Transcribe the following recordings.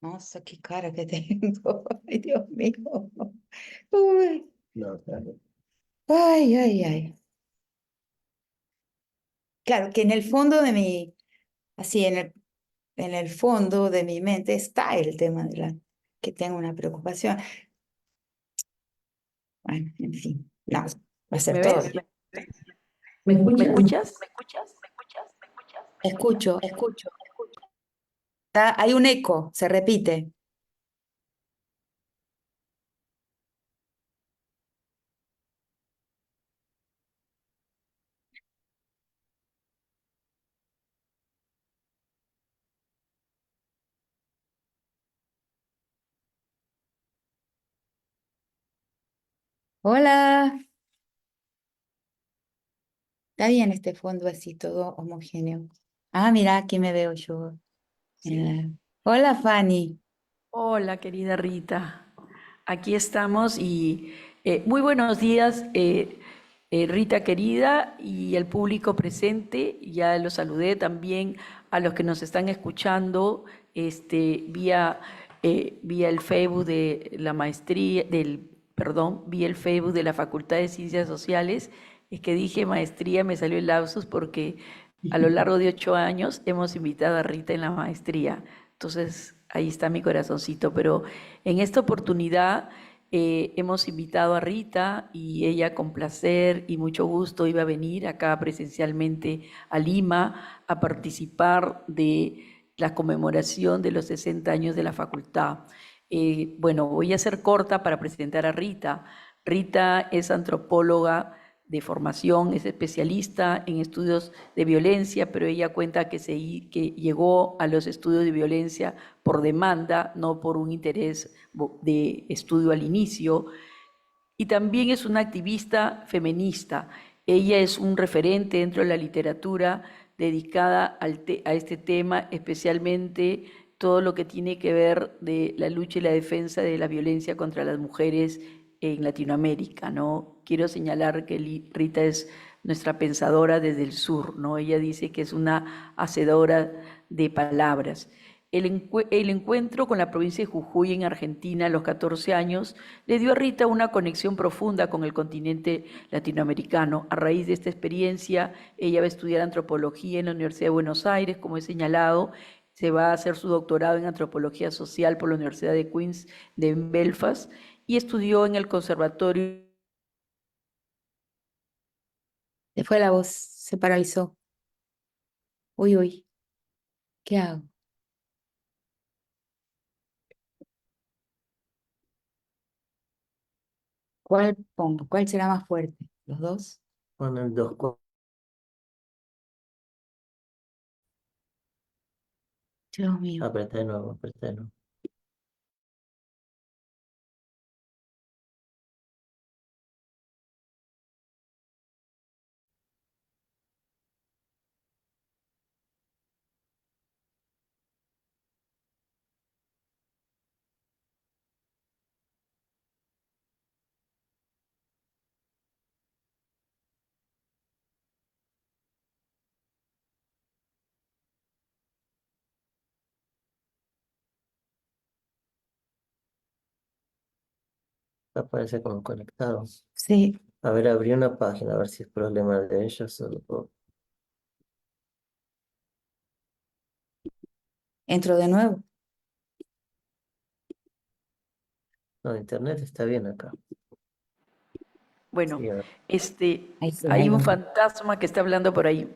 No sé qué cara que tengo. Ay, Dios mío. Uy. No, claro. Ay, ay, ay. Claro que en el fondo de mi, así en el fondo de mi mente está el tema de la que tengo una preocupación. Bueno, en fin, no, va a ser ¿Me todo ves? bien. ¿Me escuchas? Escucho, escucho. Hay un eco, se repite. Hola. Está bien este fondo así, todo homogéneo. Ah, mira, aquí me veo yo. Hola, Fanny. Hola, querida Rita. Aquí estamos y muy buenos días, Rita querida y el público presente. Ya los saludé también a los que nos están escuchando vía el Facebook de la maestría, vía el Facebook de la Facultad de Ciencias Sociales. Es que dije maestría, me salió el lapsus porque a lo largo de 8 años hemos invitado a Rita en la maestría. Entonces, ahí está mi corazoncito. Pero en esta oportunidad hemos invitado a Rita y ella con placer y mucho gusto iba a venir acá presencialmente a Lima a participar de la conmemoración de los 60 años de la facultad. Bueno, voy a ser corta para presentar a Rita. Rita es antropóloga de formación, es especialista en estudios de violencia, pero ella cuenta que llegó a los estudios de violencia por demanda, no por un interés de estudio al inicio. Y también es una activista feminista. Ella es un referente dentro de la literatura dedicada a este tema, especialmente todo lo que tiene que ver de la lucha y la defensa de la violencia contra las mujeres en Latinoamérica, ¿no? Quiero señalar que Rita es nuestra pensadora desde el sur, ¿no? Ella dice que es una hacedora de palabras. El encuentro con la provincia de Jujuy en Argentina a los 14 años le dio a Rita una conexión profunda con el continente latinoamericano. A raíz de esta experiencia, ella va a estudiar antropología en la Universidad de Buenos Aires, como he señalado. Se va a hacer su doctorado en antropología social por la Universidad de Queens de Belfast y estudió en el Conservatorio. Se fue la voz, se paralizó. Uy, uy, ¿qué hago? ¿Cuál pongo? ¿Cuál será más fuerte? ¿Los dos? Ponen dos. Dios mío. Apreté de nuevo, apreté de nuevo. Aparece como conectado. Sí, A ver, abrí una página, a ver si es problema de ellos o... entro de nuevo. No, internet está bien acá. Bueno, Sí, a ver. Ahí sí, hay ahí un entro. fantasma que está hablando por ahí.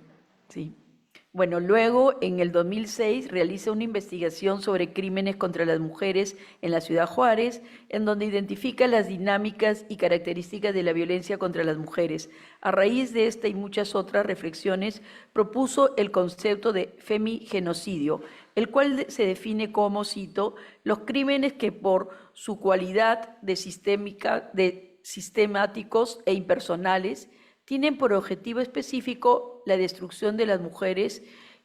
Sí. Bueno, luego en el 2006 realiza una investigación sobre crímenes contra las mujeres en la ciudad Juárez, en donde identifica las dinámicas y características de la violencia contra las mujeres. A raíz de esta y muchas otras reflexiones, propuso el concepto de femigenocidio, el cual se define como, cito, los crímenes que por su cualidad de sistemáticos e impersonales tienen por objetivo específico la destrucción de las mujeres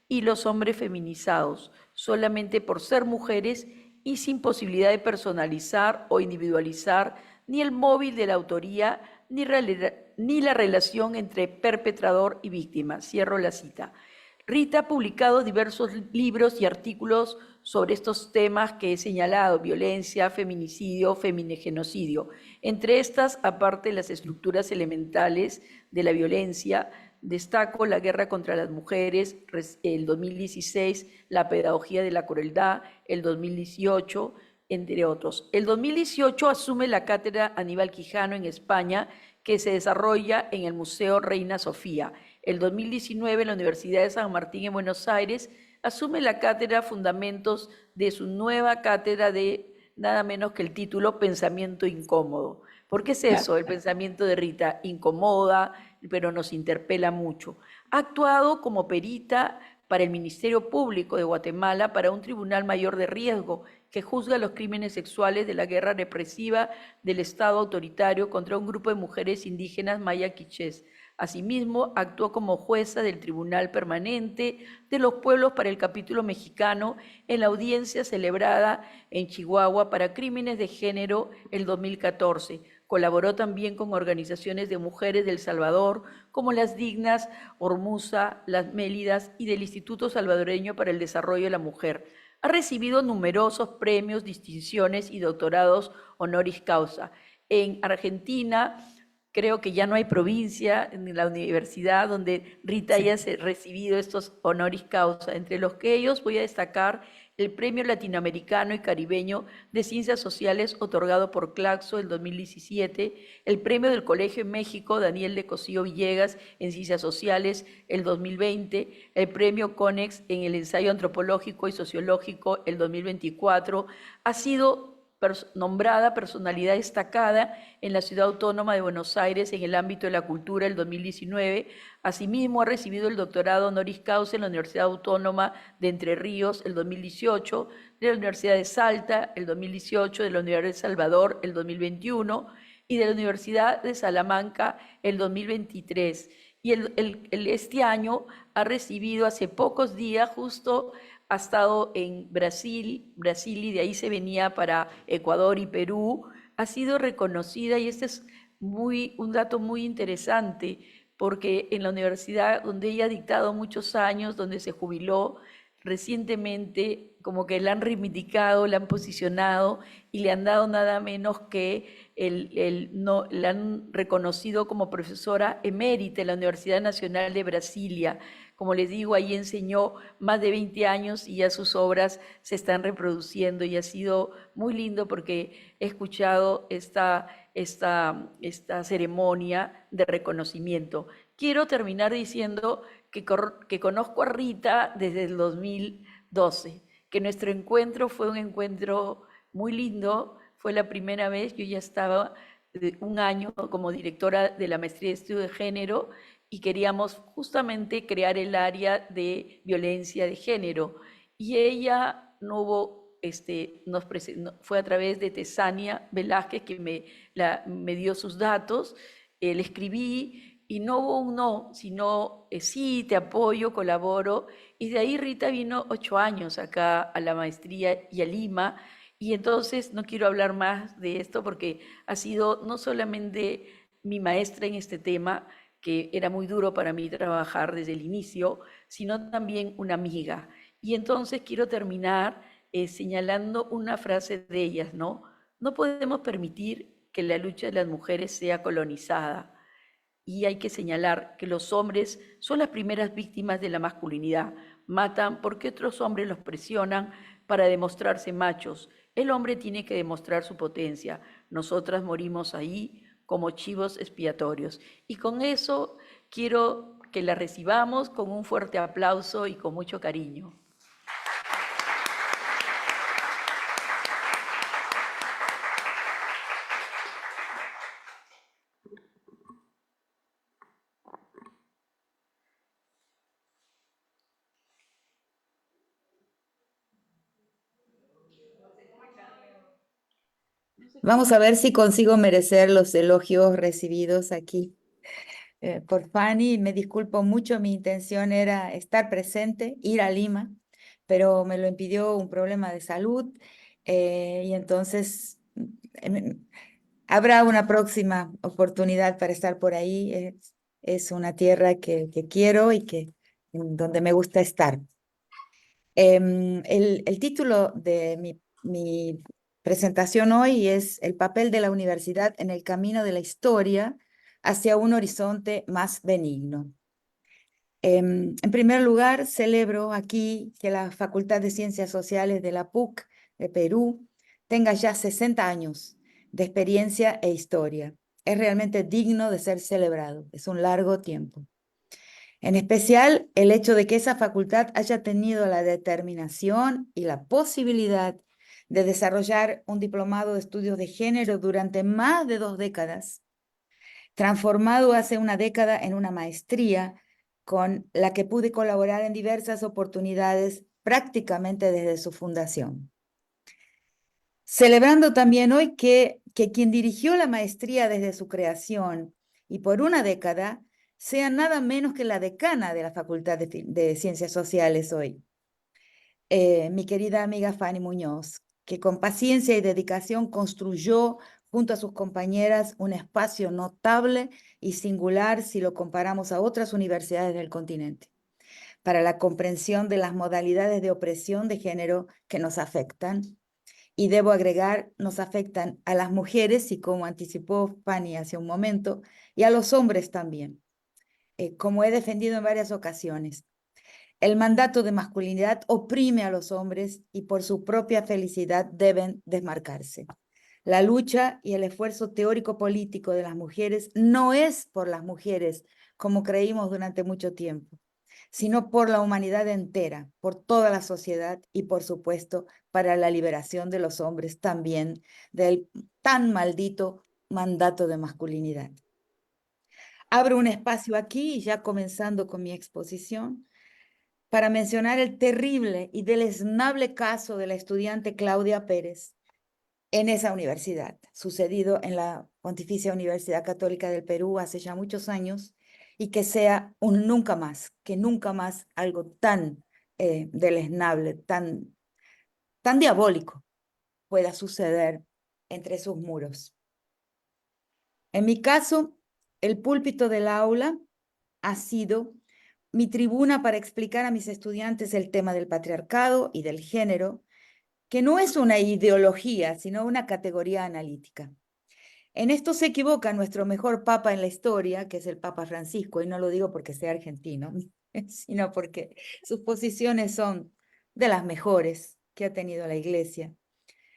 y los hombres feminizados, solamente por ser mujeres y sin posibilidad de personalizar o individualizar ni el móvil de la autoría ni la relación entre perpetrador y víctima. Cierro la cita. Rita ha publicado diversos libros y artículos sobre estos temas que he señalado: violencia, feminicidio, feminegenocidio. Entre estas, aparte de las estructuras elementales de la violencia, destaco La guerra contra las mujeres, el 2016, La pedagogía de la crueldad, el 2018, entre otros. El 2018 asume la cátedra Aníbal Quijano en España, que se desarrolla en el Museo Reina Sofía. El 2019, en la Universidad de San Martín en Buenos Aires, asume la cátedra Fundamentos de su nueva cátedra de nada menos que el título Pensamiento Incómodo. ¿Por qué es eso? El pensamiento de Rita incomoda, pero nos interpela mucho. Ha actuado como perita para el Ministerio Público de Guatemala, para un tribunal mayor de riesgo que juzga los crímenes sexuales de la guerra represiva del Estado autoritario contra un grupo de mujeres indígenas maya quichés. Asimismo, actuó como jueza del Tribunal Permanente de los Pueblos para el capítulo mexicano en la audiencia celebrada en Chihuahua para crímenes de género el 2014. Colaboró también con organizaciones de mujeres de El Salvador, como las Dignas, Ormuza, las Mélidas y del Instituto Salvadoreño para el Desarrollo de la Mujer. Ha recibido numerosos premios, distinciones y doctorados honoris causa. En Argentina, creo que ya no hay provincia en la universidad donde Rita haya recibido estos honoris causa, entre los que ellos voy a destacar el Premio Latinoamericano y Caribeño de Ciencias Sociales otorgado por Claxo en 2017, el Premio del Colegio en México Daniel de Cosío Villegas en Ciencias Sociales el 2020, el Premio CONEX en el Ensayo Antropológico y Sociológico el 2024. Ha sido nombrada personalidad destacada en la Ciudad Autónoma de Buenos Aires en el ámbito de la cultura el 2019. Asimismo, ha recibido el doctorado honoris causa en la Universidad Autónoma de Entre Ríos el 2018, de la Universidad de Salta el 2018, de la Universidad de Salvador el 2021 y de la Universidad de Salamanca el 2023. Y este año ha recibido hace pocos días, justo ha estado en Brasil y de ahí se venía para Ecuador y Perú, ha sido reconocida, y este es un dato muy interesante, porque en la universidad donde ella ha dictado muchos años, donde se jubiló recientemente, como que la han reivindicado, la han posicionado y le han dado nada menos que la han reconocido como profesora emérita en la Universidad Nacional de Brasilia. Como les digo, ahí enseñó más de 20 años y ya sus obras se están reproduciendo, y ha sido muy lindo porque he escuchado esta ceremonia de reconocimiento. Quiero terminar diciendo que conozco a Rita desde el 2012, que nuestro encuentro fue un encuentro muy lindo. Fue la primera vez, yo ya estaba un año como directora de la maestría de estudio de género, y queríamos justamente crear el área de violencia de género. Y ella fue a través de Tesania Velázquez, que me dio sus datos. Le escribí y no hubo un no, sino sí, te apoyo, colaboro. Y de ahí Rita vino 8 años acá a la maestría y a Lima. Y entonces no quiero hablar más de esto porque ha sido no solamente mi maestra en este tema, que era muy duro para mí trabajar desde el inicio, sino también una amiga. Y entonces quiero terminar señalando una frase de ellas, ¿no? No podemos permitir que la lucha de las mujeres sea colonizada, y hay que señalar que los hombres son las primeras víctimas de la masculinidad. Matan porque otros hombres los presionan para demostrarse machos. El hombre tiene que demostrar su potencia. Nosotras morimos ahí como chivos expiatorios. Y con eso quiero que la recibamos con un fuerte aplauso y con mucho cariño. Vamos a ver si consigo merecer los elogios recibidos aquí por Fanny. Me disculpo mucho, mi intención era estar presente, ir a Lima, pero me lo impidió un problema de salud, y entonces habrá una próxima oportunidad para estar por ahí. Es una tierra que quiero y que en donde me gusta estar. El título de mi presentación hoy es El papel de la universidad en el camino de la historia hacia un horizonte más benigno. En primer lugar, celebro aquí que la Facultad de Ciencias Sociales de la PUC de Perú tenga ya 60 años de experiencia e historia. Es realmente digno de ser celebrado. Es un largo tiempo. En especial, el hecho de que esa facultad haya tenido la determinación y la posibilidad de desarrollar un diplomado de estudios de género durante más de 2 décadas, transformado hace una década en una maestría con la que pude colaborar en diversas oportunidades prácticamente desde su fundación. Celebrando también hoy que quien dirigió la maestría desde su creación y por una década sea nada menos que la decana de la Facultad de Ciencias Sociales hoy, mi querida amiga Fanny Muñoz, que con paciencia y dedicación construyó junto a sus compañeras un espacio notable y singular si lo comparamos a otras universidades del continente, para la comprensión de las modalidades de opresión de género que nos afectan. Y debo agregar, nos afectan a las mujeres, y como anticipó Fanny hace un momento, y a los hombres también, como he defendido en varias ocasiones. El mandato de masculinidad oprime a los hombres y por su propia felicidad deben desmarcarse. La lucha y el esfuerzo teórico-político de las mujeres no es por las mujeres, como creímos durante mucho tiempo, sino por la humanidad entera, por toda la sociedad y, por supuesto, para la liberación de los hombres también del tan maldito mandato de masculinidad. Abro un espacio aquí, ya comenzando con mi exposición, para mencionar el terrible y deleznable caso de la estudiante Claudia Pérez en esa universidad, sucedido en la Pontificia Universidad Católica del Perú hace ya muchos años, y que sea un nunca más, que nunca más algo tan deleznable, tan diabólico pueda suceder entre sus muros. En mi caso, el púlpito del aula ha sido mi tribuna para explicar a mis estudiantes el tema del patriarcado y del género, que no es una ideología, sino una categoría analítica. En esto se equivoca nuestro mejor papa en la historia, que es el Papa Francisco, y no lo digo porque sea argentino, sino porque sus posiciones son de las mejores que ha tenido la Iglesia.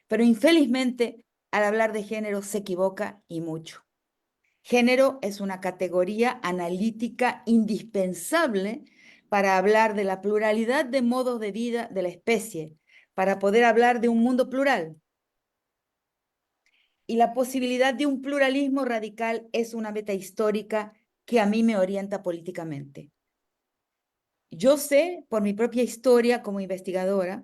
Pero infelizmente, al hablar de género se equivoca y mucho. Género es una categoría analítica indispensable para hablar de la pluralidad de modos de vida de la especie, para poder hablar de un mundo plural. Y la posibilidad de un pluralismo radical es una meta histórica que a mí me orienta políticamente. Yo sé por mi propia historia como investigadora,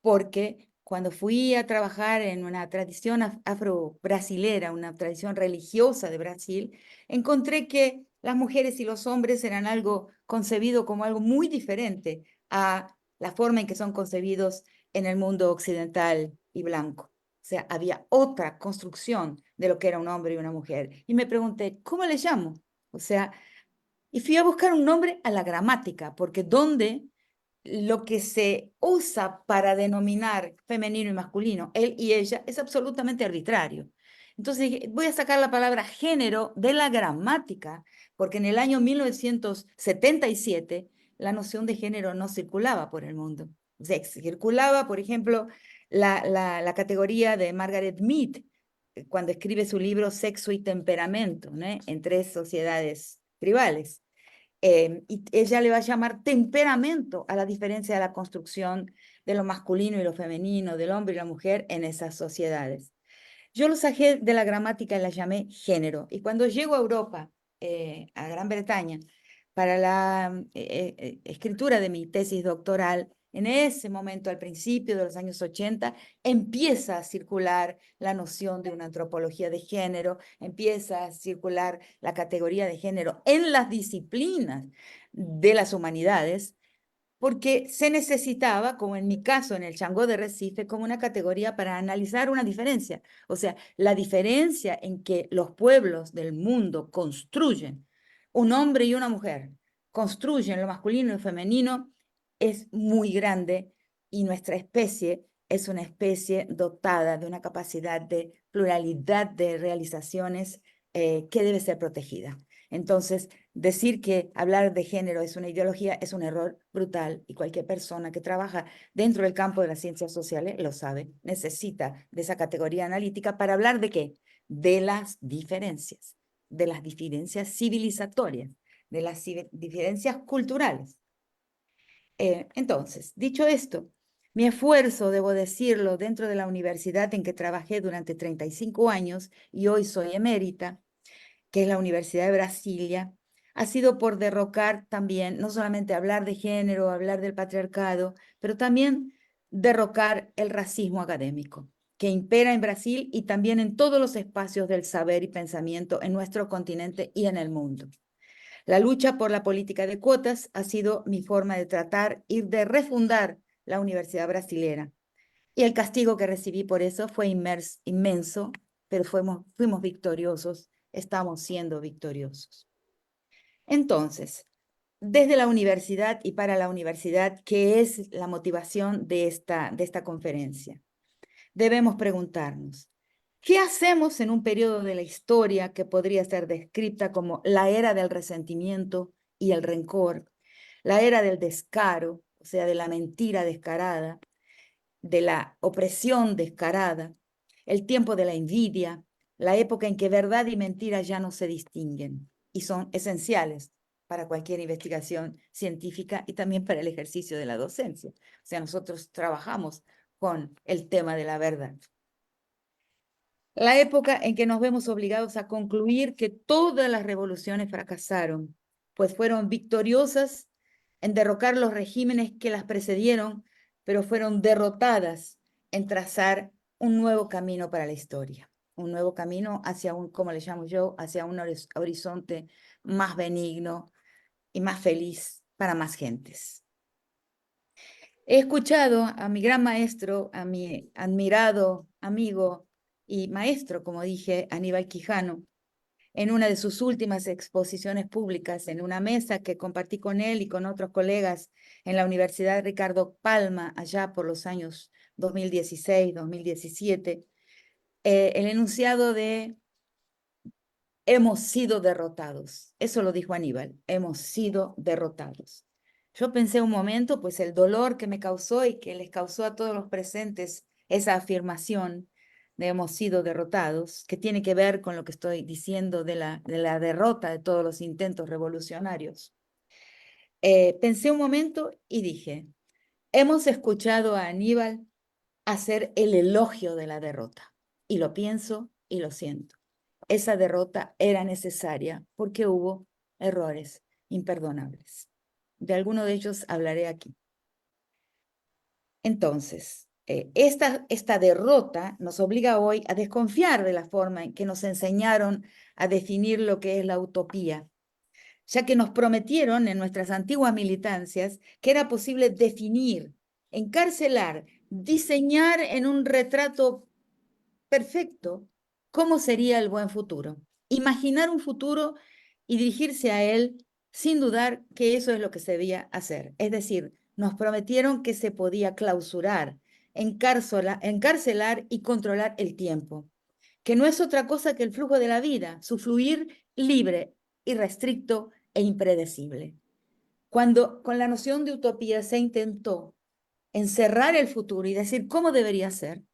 porque cuando fui a trabajar en una tradición afro-brasilera, una tradición religiosa de Brasil, encontré que las mujeres y los hombres eran algo concebido como algo muy diferente a la forma en que son concebidos en el mundo occidental y blanco. O sea, había otra construcción de lo que era un hombre y una mujer. Y me pregunté, ¿cómo le llamo? O sea, y fui a buscar un nombre a la gramática, porque ¿dónde lo que se usa para denominar femenino y masculino, él y ella, es absolutamente arbitrario? Entonces dije, voy a sacar la palabra género de la gramática, porque en el año 1977 la noción de género no circulaba por el mundo. O sea, circulaba, por ejemplo, la categoría de Margaret Mead, cuando escribe su libro Sexo y Temperamento, ¿no? En 3 sociedades tribales. Y ella le va a llamar temperamento a la diferencia de la construcción de lo masculino y lo femenino, del hombre y la mujer en esas sociedades. Yo lo saqué de la gramática y la llamé género. Y cuando llego a Europa, a Gran Bretaña, para la escritura de mi tesis doctoral, en ese momento, al principio de los años 80, empieza a circular la noción de una antropología de género, empieza a circular la categoría de género en las disciplinas de las humanidades, porque se necesitaba, como en mi caso en el Changó de Recife, como una categoría para analizar una diferencia. O sea, la diferencia en que los pueblos del mundo construyen un hombre y una mujer, construyen lo masculino y lo femenino es muy grande y nuestra especie es una especie dotada de una capacidad de pluralidad de realizaciones que debe ser protegida. Entonces, decir que hablar de género es una ideología es un error brutal y cualquier persona que trabaja dentro del campo de las ciencias sociales lo sabe, necesita de esa categoría analítica para hablar de qué? De las diferencias civilizatorias, de las diferencias culturales. Entonces, dicho esto, mi esfuerzo, debo decirlo, dentro de la universidad en que trabajé durante 35 años y hoy soy emérita, que es la Universidad de Brasilia, ha sido por derrocar también, no solamente hablar de género, hablar del patriarcado, pero también derrocar el racismo académico que impera en Brasil y también en todos los espacios del saber y pensamiento en nuestro continente y en el mundo. La lucha por la política de cuotas ha sido mi forma de tratar y de refundar la universidad brasilera. Y el castigo que recibí por eso fue inmenso, pero fuimos victoriosos, estamos siendo victoriosos. Entonces, desde la universidad y para la universidad, ¿qué es la motivación de esta conferencia? Debemos preguntarnos, ¿qué hacemos en un periodo de la historia que podría ser descrita como la era del resentimiento y el rencor, la era del descaro, o sea, de la mentira descarada, de la opresión descarada, el tiempo de la envidia, la época en que verdad y mentira ya no se distinguen y son esenciales para cualquier investigación científica y también para el ejercicio de la docencia? O sea, nosotros trabajamos con el tema de la verdad. La época en que nos vemos obligados a concluir que todas las revoluciones fracasaron, pues fueron victoriosas en derrocar los regímenes que las precedieron, pero fueron derrotadas en trazar un nuevo camino para la historia, un nuevo camino hacia un, como le llamo yo, hacia un horizonte más benigno y más feliz para más gentes. He escuchado a mi gran maestro, a mi admirado amigo y maestro, como dije, Aníbal Quijano, en una de sus últimas exposiciones públicas, en una mesa que compartí con él y con otros colegas en la Universidad Ricardo Palma, allá por los años 2016, 2017, el enunciado de hemos sido derrotados. Eso lo dijo Aníbal, hemos sido derrotados. Yo pensé un momento, pues el dolor que me causó y que les causó a todos los presentes esa afirmación de hemos sido derrotados, que tiene que ver con lo que estoy diciendo de la derrota de todos los intentos revolucionarios. Pensé un momento y dije, hemos escuchado a Aníbal hacer el elogio de la derrota. Y lo pienso y lo siento. Esa derrota era necesaria porque hubo errores imperdonables. De alguno de ellos hablaré aquí. Entonces, esta derrota nos obliga hoy a desconfiar de la forma en que nos enseñaron a definir lo que es la utopía, ya que nos prometieron en nuestras antiguas militancias que era posible definir, encarcelar, diseñar en un retrato perfecto cómo sería el buen futuro. Imaginar un futuro y dirigirse a él sin dudar que eso es lo que se debía hacer. Es decir, nos prometieron que se podía clausurar, encarcelar y controlar el tiempo, que no es otra cosa que el flujo de la vida, su fluir libre, irrestricto e impredecible. Cuando con la noción de utopía se intentó encerrar el futuro y decir cómo debería ser,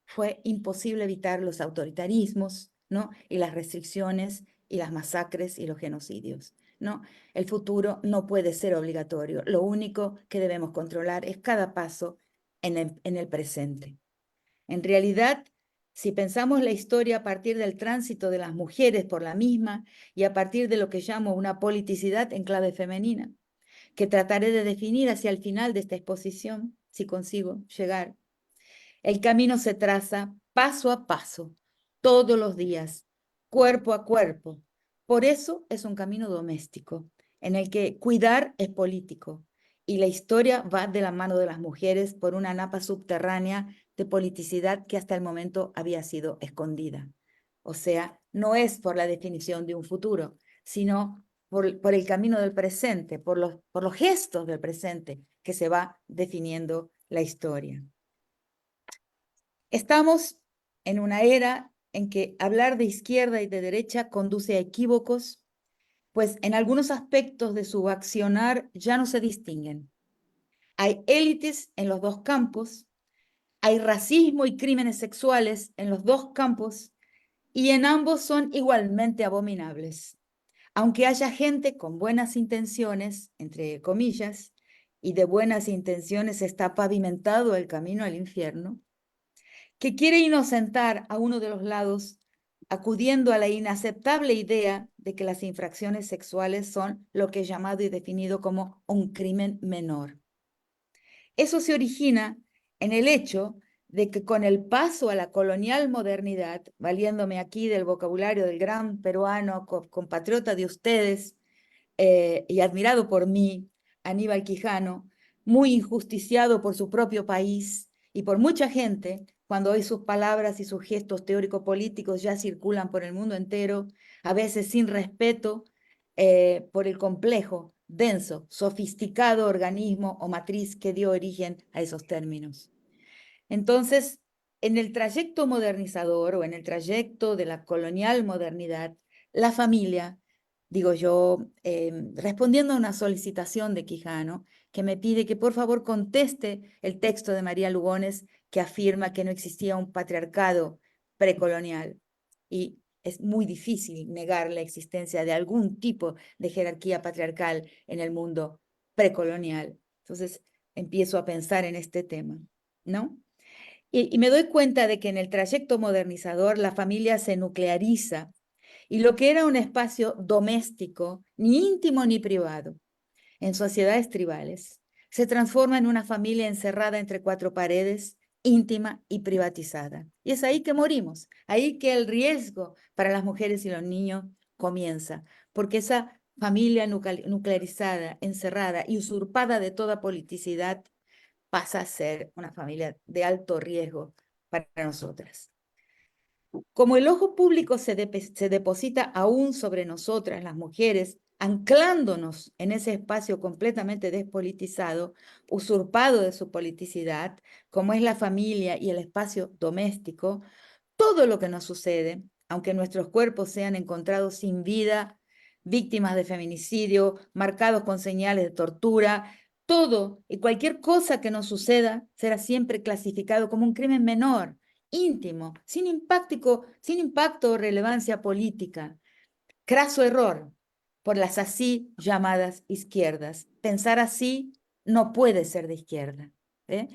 fue imposible evitar los autoritarismos, ¿no? Y las restricciones y las masacres y los genocidios, ¿no? El futuro no puede ser obligatorio. Lo único que debemos controlar es cada paso en el presente. En realidad, si pensamos la historia a partir del tránsito de las mujeres por la misma y a partir de lo que llamo una politicidad en clave femenina, que trataré de definir hacia el final de esta exposición, si consigo llegar, el camino se traza paso a paso, todos los días, cuerpo a cuerpo. Por eso es un camino doméstico, en el que cuidar es político, y la historia va de la mano de las mujeres por una napa subterránea de politicidad que hasta el momento había sido escondida. O sea, no es por la definición de un futuro, sino por el camino del presente, por los gestos del presente que se va definiendo la historia. Estamos en una era en que hablar de izquierda y de derecha conduce a equívocos, pues en algunos aspectos de su accionar ya no se distinguen. Hay élites en los dos campos, hay racismo y crímenes sexuales en los dos campos, y en ambos son igualmente abominables. Aunque haya gente con buenas intenciones, entre comillas, y de buenas intenciones está pavimentado el camino al infierno, que quiere inocentar a uno de los lados, acudiendo a la inaceptable idea de que las infracciones sexuales son lo que es llamado y definido como un crimen menor. Eso se origina en el hecho de que con el paso a la colonial modernidad, valiéndome aquí del vocabulario del gran peruano, compatriota de ustedes y admirado por mí, Aníbal Quijano, muy injusticiado por su propio país y por mucha gente, cuando hoy sus palabras y sus gestos teórico-políticos ya circulan por el mundo entero, a veces sin respeto por el complejo, denso, sofisticado organismo o matriz que dio origen a esos términos. Entonces, en el trayecto modernizador o en el trayecto de la colonial modernidad, la familia, digo yo, respondiendo a una solicitación de Quijano, que me pide que por favor conteste el texto de María Lugones que afirma que no existía un patriarcado precolonial. Y es muy difícil negar la existencia de algún tipo de jerarquía patriarcal en el mundo precolonial. Entonces, empiezo a pensar en este tema, ¿no? Y me doy cuenta de que en el trayecto modernizador la familia se nucleariza y lo que era un espacio doméstico, ni íntimo ni privado, en sociedades tribales, se transforma en una familia encerrada entre cuatro paredes, íntima y privatizada. Y es ahí que morimos, ahí que el riesgo para las mujeres y los niños comienza, porque esa familia nuclearizada, encerrada y usurpada de toda politicidad pasa a ser una familia de alto riesgo para nosotras. Como el ojo público se deposita aún sobre nosotras, las mujeres, anclándonos en ese espacio completamente despolitizado, usurpado de su politicidad, como es la familia y el espacio doméstico, todo lo que nos sucede, aunque nuestros cuerpos sean encontrados sin vida, víctimas de feminicidio, marcados con señales de tortura, todo y cualquier cosa que nos suceda será siempre clasificado como un crimen menor, íntimo, sin impacto o relevancia política. Craso error por las así llamadas izquierdas. Pensar así no puede ser de izquierda. ¿Eh?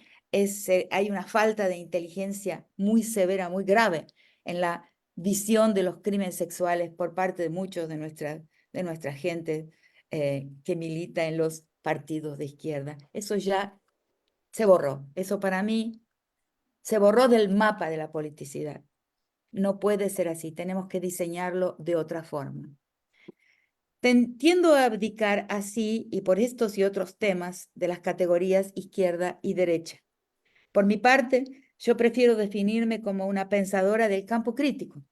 Hay una falta de inteligencia muy severa, muy grave en la visión de los crímenes sexuales por parte de muchos de nuestra gente que milita en los partidos de izquierda. Eso ya se borró. Eso para mí se borró del mapa de la politicidad. No puede ser así. Tenemos que diseñarlo de otra forma. Tiendo a abdicar así y por estos y otros temas de las categorías izquierda y derecha. Por mi parte, yo prefiero definirme como una pensadora del campo crítico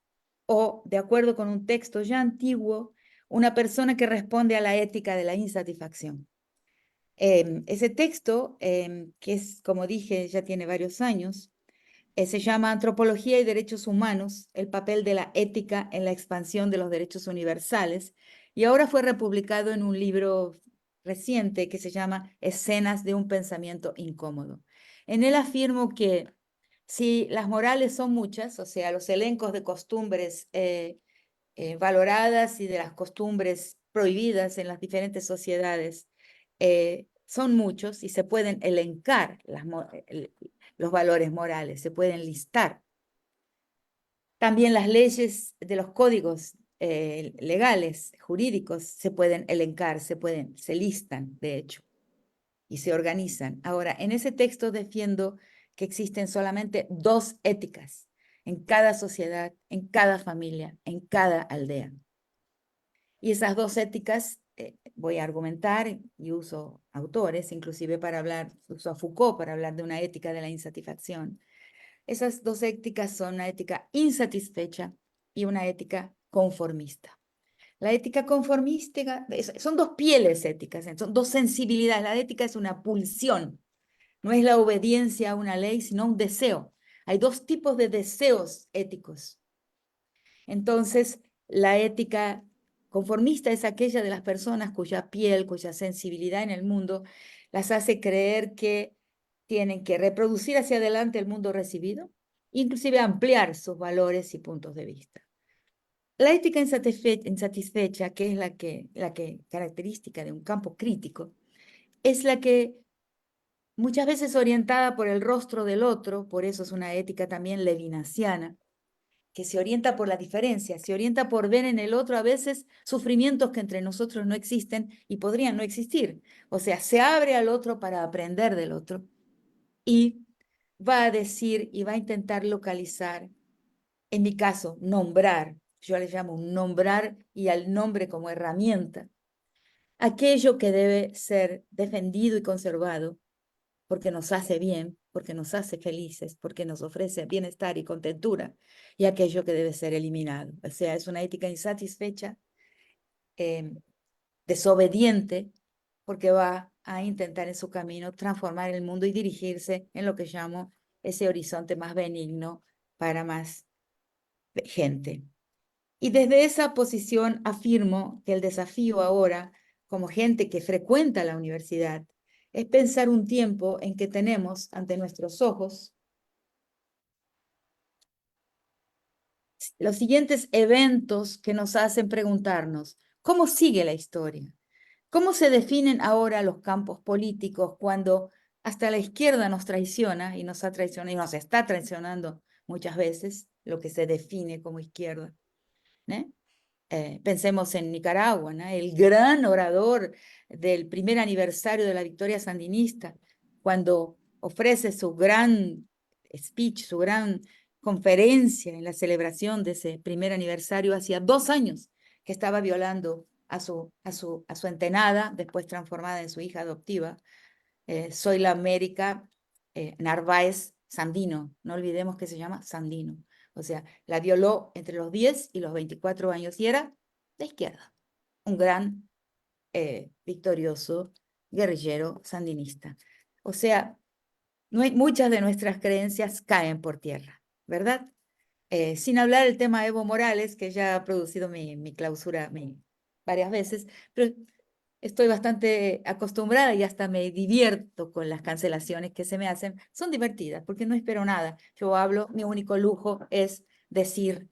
o, de acuerdo con un texto ya antiguo, una persona que responde a la ética de la insatisfacción. Ese texto, que es, como dije, ya tiene varios años, se llama Antropología y Derechos Humanos, el papel de la ética en la expansión de los derechos universales, y ahora fue republicado en un libro reciente que se llama Escenas de un pensamiento incómodo. En él afirmo que si las morales son muchas, o sea, los elencos de costumbres valoradas y de las costumbres prohibidas en las diferentes sociedades son muchos y se pueden elencar los valores morales, se pueden listar. También las leyes de los códigos legales, jurídicos, se pueden elencar, se listan, de hecho, y se organizan. Ahora, en ese texto defiendo que existen solamente dos éticas en cada sociedad, en cada familia, en cada aldea. Y esas dos éticas voy a argumentar y uso autores, inclusive para hablar, uso a Foucault para hablar de una ética de la insatisfacción. Esas dos éticas son una ética insatisfecha y una ética conformista. La ética conformística, son dos pieles éticas, son dos sensibilidades. La ética es una pulsión, no es la obediencia a una ley, sino un deseo. Hay dos tipos de deseos éticos. Entonces, la ética conformista es aquella de las personas cuya piel, cuya sensibilidad en el mundo las hace creer que tienen que reproducir hacia adelante el mundo recibido, inclusive ampliar sus valores y puntos de vista. La ética insatisfecha, que es la que característica de un campo crítico, es la que muchas veces orientada por el rostro del otro, por eso es una ética también levinasiana, que se orienta por la diferencia, se orienta por ver en el otro a veces sufrimientos que entre nosotros no existen y podrían no existir. O sea, se abre al otro para aprender del otro y va a decir y va a intentar localizar, en mi caso, nombrar, yo le llamo nombrar y al nombre como herramienta, aquello que debe ser defendido y conservado porque nos hace bien, porque nos hace felices, porque nos ofrece bienestar y contentura, y aquello que debe ser eliminado. O sea, es una ética insatisfecha, desobediente, porque va a intentar en su camino transformar el mundo y dirigirse en lo que llamo ese horizonte más benigno para más gente. Y desde esa posición afirmo que el desafío ahora, como gente que frecuenta la universidad, es pensar un tiempo en que tenemos ante nuestros ojos los siguientes eventos que nos hacen preguntarnos, ¿cómo sigue la historia? ¿Cómo se definen ahora los campos políticos cuando hasta la izquierda nos traiciona y nos ha traicionado y nos está traicionando muchas veces lo que se define como izquierda? Pensemos en Nicaragua, ¿no? El gran orador del primer aniversario de la victoria sandinista, cuando ofrece su gran speech, su gran conferencia en la celebración de ese primer aniversario, hacía 2 años que estaba violando a su entenada, después transformada en su hija adoptiva, Zoila América Narváez Sandino. No olvidemos que se llama Sandino. O sea, la violó entre los 10 y los 24 años y era de izquierda. Un gran, victorioso guerrillero sandinista. O sea, muchas de nuestras creencias caen por tierra, ¿verdad? Sin hablar del tema Evo Morales, que ya ha producido mi clausura varias veces, pero estoy bastante acostumbrada y hasta me divierto con las cancelaciones que se me hacen. Son divertidas porque no espero nada. Yo hablo, mi único lujo es decir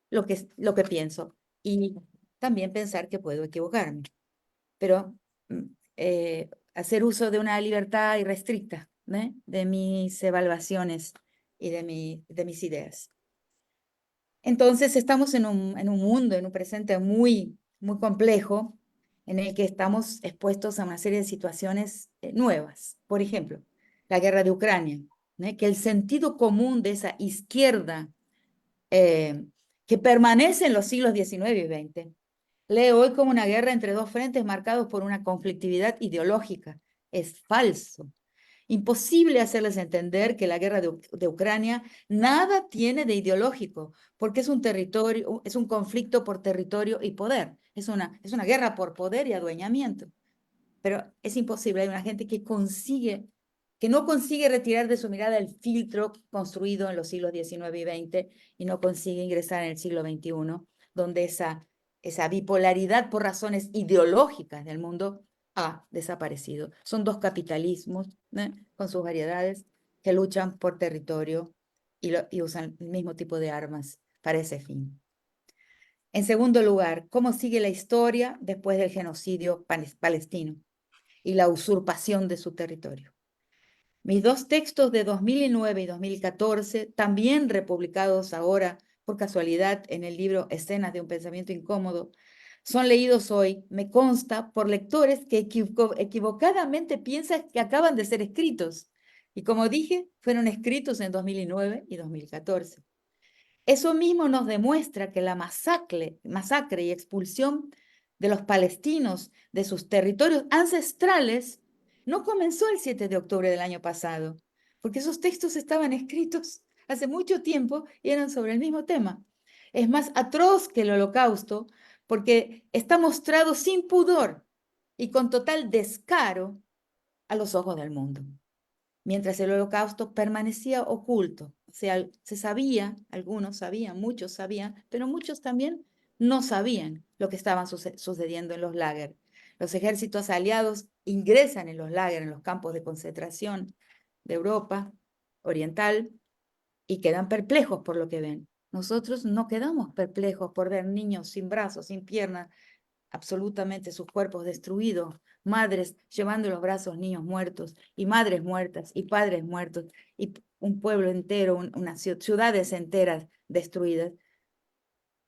lo que pienso y también pensar que puedo equivocarme, pero hacer uso de una libertad irrestricta, de mis evaluaciones y de mis ideas. Entonces estamos en un mundo, en un presente muy, muy complejo, en el que estamos expuestos a una serie de situaciones nuevas. Por ejemplo, la guerra de Ucrania, que el sentido común de esa izquierda que permanece en los siglos XIX y XX, lee hoy como una guerra entre dos frentes marcados por una conflictividad ideológica. Es falso. Imposible hacerles entender que la guerra de Ucrania nada tiene de ideológico, porque es un territorio, es un conflicto por territorio y poder. Es una guerra por poder y adueñamiento. Pero es imposible. Hay una gente que no consigue retirar de su mirada el filtro construido en los siglos XIX y XX y no consigue ingresar en el siglo XXI, donde esa bipolaridad por razones ideológicas del mundo ha desaparecido. Son dos capitalismos, con sus variedades, que luchan por territorio y usan el mismo tipo de armas para ese fin. En segundo lugar, ¿cómo sigue la historia después del genocidio palestino y la usurpación de su territorio? Mis 2 textos de 2009 y 2014, también republicados ahora por casualidad en el libro Escenas de un pensamiento incómodo, son leídos hoy, me consta, por lectores que equivocadamente piensan que acaban de ser escritos. Y como dije, fueron escritos en 2009 y 2014. Eso mismo nos demuestra que la masacre y expulsión de los palestinos de sus territorios ancestrales no comenzó el 7 de octubre del año pasado, porque esos textos estaban escritos hace mucho tiempo y eran sobre el mismo tema. Es más atroz que el Holocausto porque está mostrado sin pudor y con total descaro a los ojos del mundo, mientras el holocausto permanecía oculto. O sea, se sabía, algunos sabían, muchos sabían, pero muchos también no sabían lo que estaba sucediendo en los lágeres. Los ejércitos aliados ingresan en los lágeres, en los campos de concentración de Europa Oriental, y quedan perplejos por lo que ven. Nosotros no quedamos perplejos por ver niños sin brazos, sin piernas, absolutamente sus cuerpos destruidos, madres llevando en los brazos niños muertos, y madres muertas, y padres muertos, y un pueblo entero, unas ciudades enteras destruidas.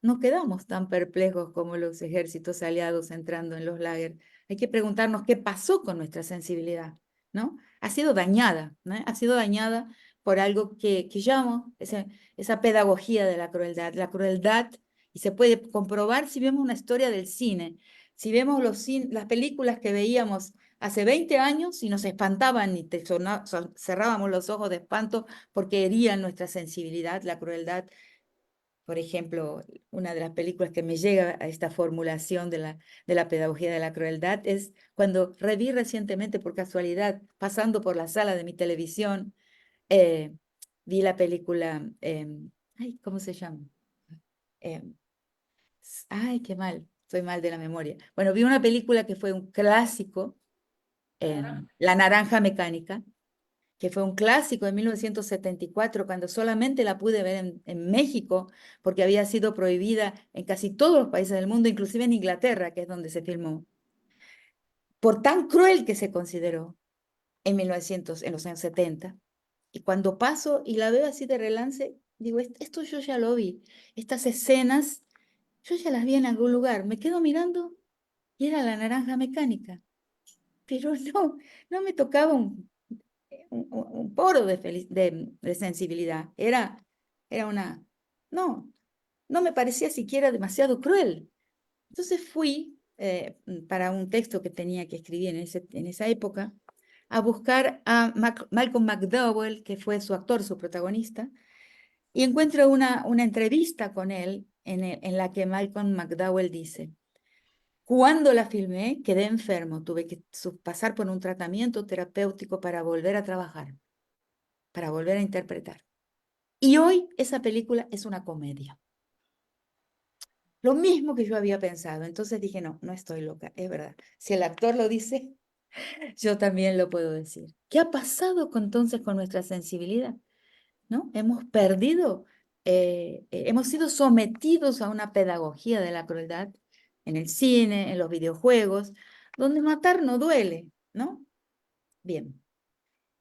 No quedamos tan perplejos como los ejércitos aliados entrando en los lágeres. Hay que preguntarnos qué pasó con nuestra sensibilidad, ¿no? Ha sido dañada, ¿no? Ha sido dañada por algo que llamo esa pedagogía de la crueldad. La crueldad, y se puede comprobar si vemos una historia del cine, si vemos las películas que veíamos hace 20 años y nos espantaban y cerrábamos los ojos de espanto porque herían nuestra sensibilidad, la crueldad. Por ejemplo, una de las películas que me llega a esta formulación de la pedagogía de la crueldad es cuando reví recientemente por casualidad, pasando por la sala de mi televisión, eh, vi la película, ay, ¿cómo se llama? Em, Ay, qué mal, soy mal de la memoria. Bueno, vi una película que fue un clásico, La Naranja Mecánica, que fue un clásico de 1974, cuando solamente la pude ver en México, porque había sido prohibida en casi todos los países del mundo, inclusive en Inglaterra, que es donde se filmó, por tan cruel que se consideró en 1900, en los años 70. Y cuando paso y la veo así de relance, digo, esto yo ya lo vi, estas escenas, yo ya las vi en algún lugar, me quedo mirando y era La Naranja Mecánica, pero no, no me tocaba un poro de sensibilidad. Era una... No, no me parecía siquiera demasiado cruel. Entonces fui, para un texto que tenía que escribir en esa época, a buscar a Malcolm McDowell, que fue su actor, su protagonista, y encuentro una entrevista con él en la que Malcolm McDowell dice: cuando la filmé, quedé enfermo, tuve que pasar por un tratamiento terapéutico para volver a trabajar, para volver a interpretar. Y hoy esa película es una comedia. Lo mismo que yo había pensado. Entonces dije, no, no estoy loca, es verdad. Si el actor lo dice, yo también lo puedo decir. ¿Qué ha pasado entonces con nuestra sensibilidad? ¿No? Hemos perdido, hemos sido sometidos a una pedagogía de la crueldad en el cine, en los videojuegos, donde matar no duele, ¿no? Bien.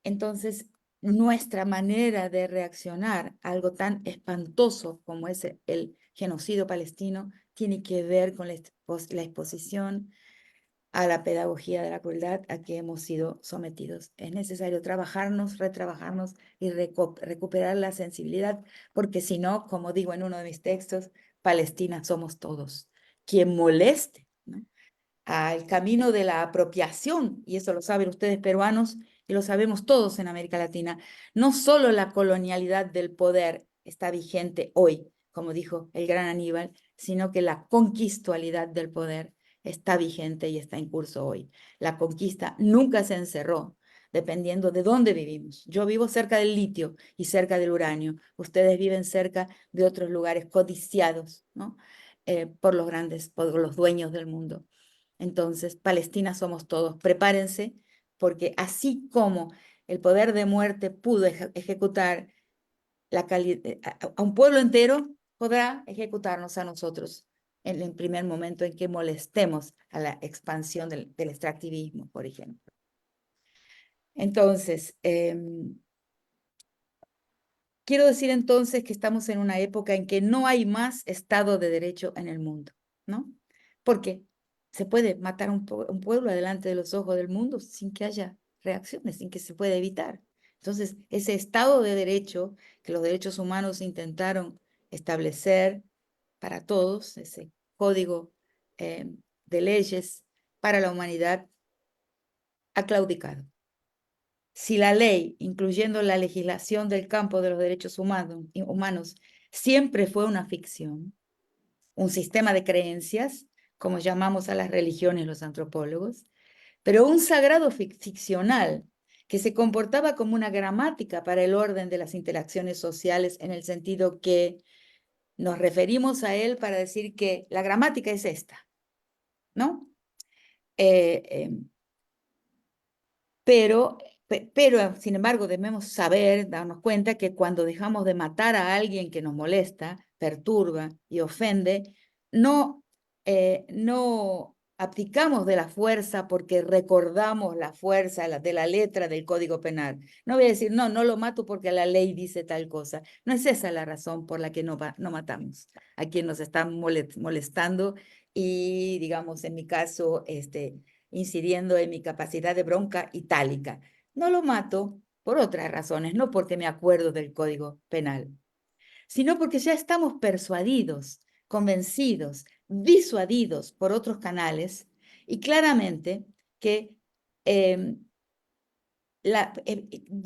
Entonces, nuestra manera de reaccionar a algo tan espantoso como es el genocidio palestino tiene que ver con la exposición a la pedagogía de la crueldad a que hemos sido sometidos. Es necesario trabajarnos, retrabajarnos y recuperar la sensibilidad, porque si no, como digo en uno de mis textos, Palestina somos todos. Quien moleste, ¿no?, al camino de la apropiación, y eso lo saben ustedes peruanos y lo sabemos todos en América Latina, no solo la colonialidad del poder está vigente hoy, como dijo el gran Aníbal, sino que la conquistualidad del poder está vigente y está en curso hoy. La conquista nunca se encerró, dependiendo de dónde vivimos. Yo vivo cerca del litio y cerca del uranio. Ustedes viven cerca de otros lugares codiciados, ¿no?, por los dueños del mundo. Entonces, Palestina somos todos. Prepárense, porque así como el poder de muerte pudo ejecutar a un pueblo entero, podrá ejecutarnos a nosotros en el primer momento en que molestemos a la expansión del extractivismo, por ejemplo. Entonces, quiero decir entonces que estamos en una época en que no hay más Estado de Derecho en el mundo, ¿no? Porque se puede matar un pueblo delante de los ojos del mundo sin que haya reacciones, sin que se pueda evitar. Entonces, ese Estado de Derecho que los derechos humanos intentaron establecer para todos, ese código de leyes para la humanidad, ha claudicado. Si la ley, incluyendo la legislación del campo de los derechos humanos, siempre fue una ficción, un sistema de creencias, como llamamos a las religiones los antropólogos, pero un sagrado ficcional que se comportaba como una gramática para el orden de las interacciones sociales, en el sentido que nos referimos a él para decir que la gramática es esta, ¿no? Pero, sin embargo, debemos saber, darnos cuenta que cuando dejamos de matar a alguien que nos molesta, perturba y ofende, no abdicamos de la fuerza porque recordamos la fuerza de la letra del Código Penal. No voy a decir, no, no lo mato porque la ley dice tal cosa. No es esa la razón por la que no matamos a quien nos está molestando y, digamos, en mi caso, incidiendo en mi capacidad de bronca itálica. No lo mato por otras razones, no porque me acuerdo del Código Penal, sino porque ya estamos persuadidos, convencidos, disuadidos por otros canales y claramente que de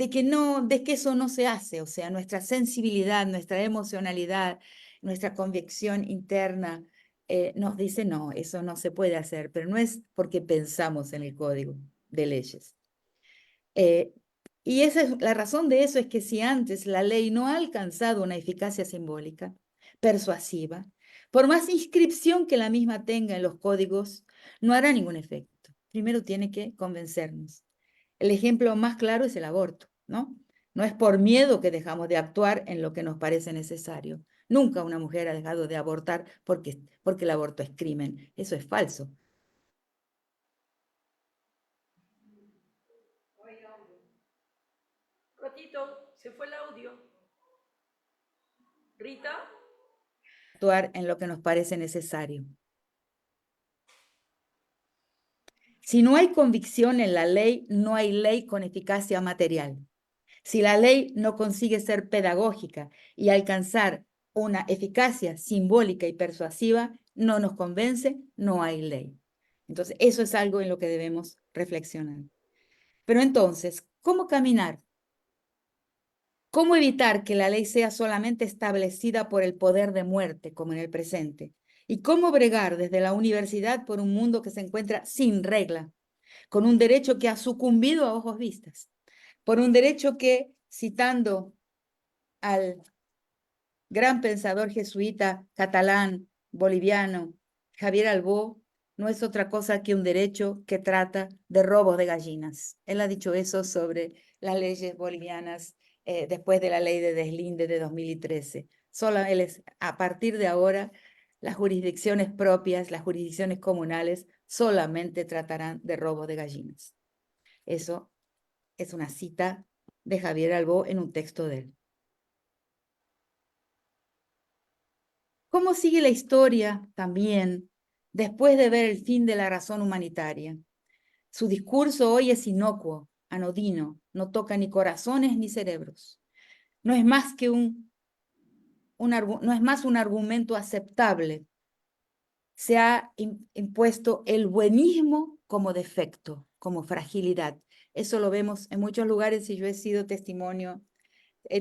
que eso no se hace, o sea, nuestra sensibilidad, nuestra emocionalidad, nuestra convicción interna nos dice no, eso no se puede hacer, pero no es porque pensamos en el código de leyes. Y la razón de eso es que si antes la ley no ha alcanzado una eficacia simbólica, persuasiva, por más inscripción que la misma tenga en los códigos, no hará ningún efecto. Primero tiene que convencernos. El ejemplo más claro es el aborto, ¿no? No es por miedo que dejamos de actuar en lo que nos parece necesario. Nunca una mujer ha dejado de abortar porque el aborto es crimen. Eso es falso. Ratito, se fue el audio. Rita. Actuar en lo que nos parece necesario. Si no hay convicción en la ley, no hay ley con eficacia material. Si la ley no consigue ser pedagógica y alcanzar una eficacia simbólica y persuasiva, no nos convence, no hay ley. Entonces, eso es algo en lo que debemos reflexionar. Pero entonces, ¿cómo caminar? ¿Cómo evitar que la ley sea solamente establecida por el poder de muerte, como en el presente? ¿Y cómo bregar desde la universidad por un mundo que se encuentra sin regla, con un derecho que ha sucumbido a ojos vistas, por un derecho que, citando al gran pensador jesuita catalán, boliviano, Javier Albó, no es otra cosa que un derecho que trata de robos de gallinas? Él ha dicho eso sobre las leyes bolivianas después de la ley de deslinde de 2013. Solo a partir de ahora, las jurisdicciones propias, las jurisdicciones comunales, solamente tratarán de robo de gallinas. Eso es una cita de Javier Albó en un texto de él. ¿Cómo sigue la historia también después de ver el fin de la razón humanitaria? Su discurso hoy es inocuo, anodino, no toca ni corazones ni cerebros. No es más que no es más un argumento aceptable. Se ha impuesto el buenismo como defecto, como fragilidad. Eso lo vemos en muchos lugares y yo he sido he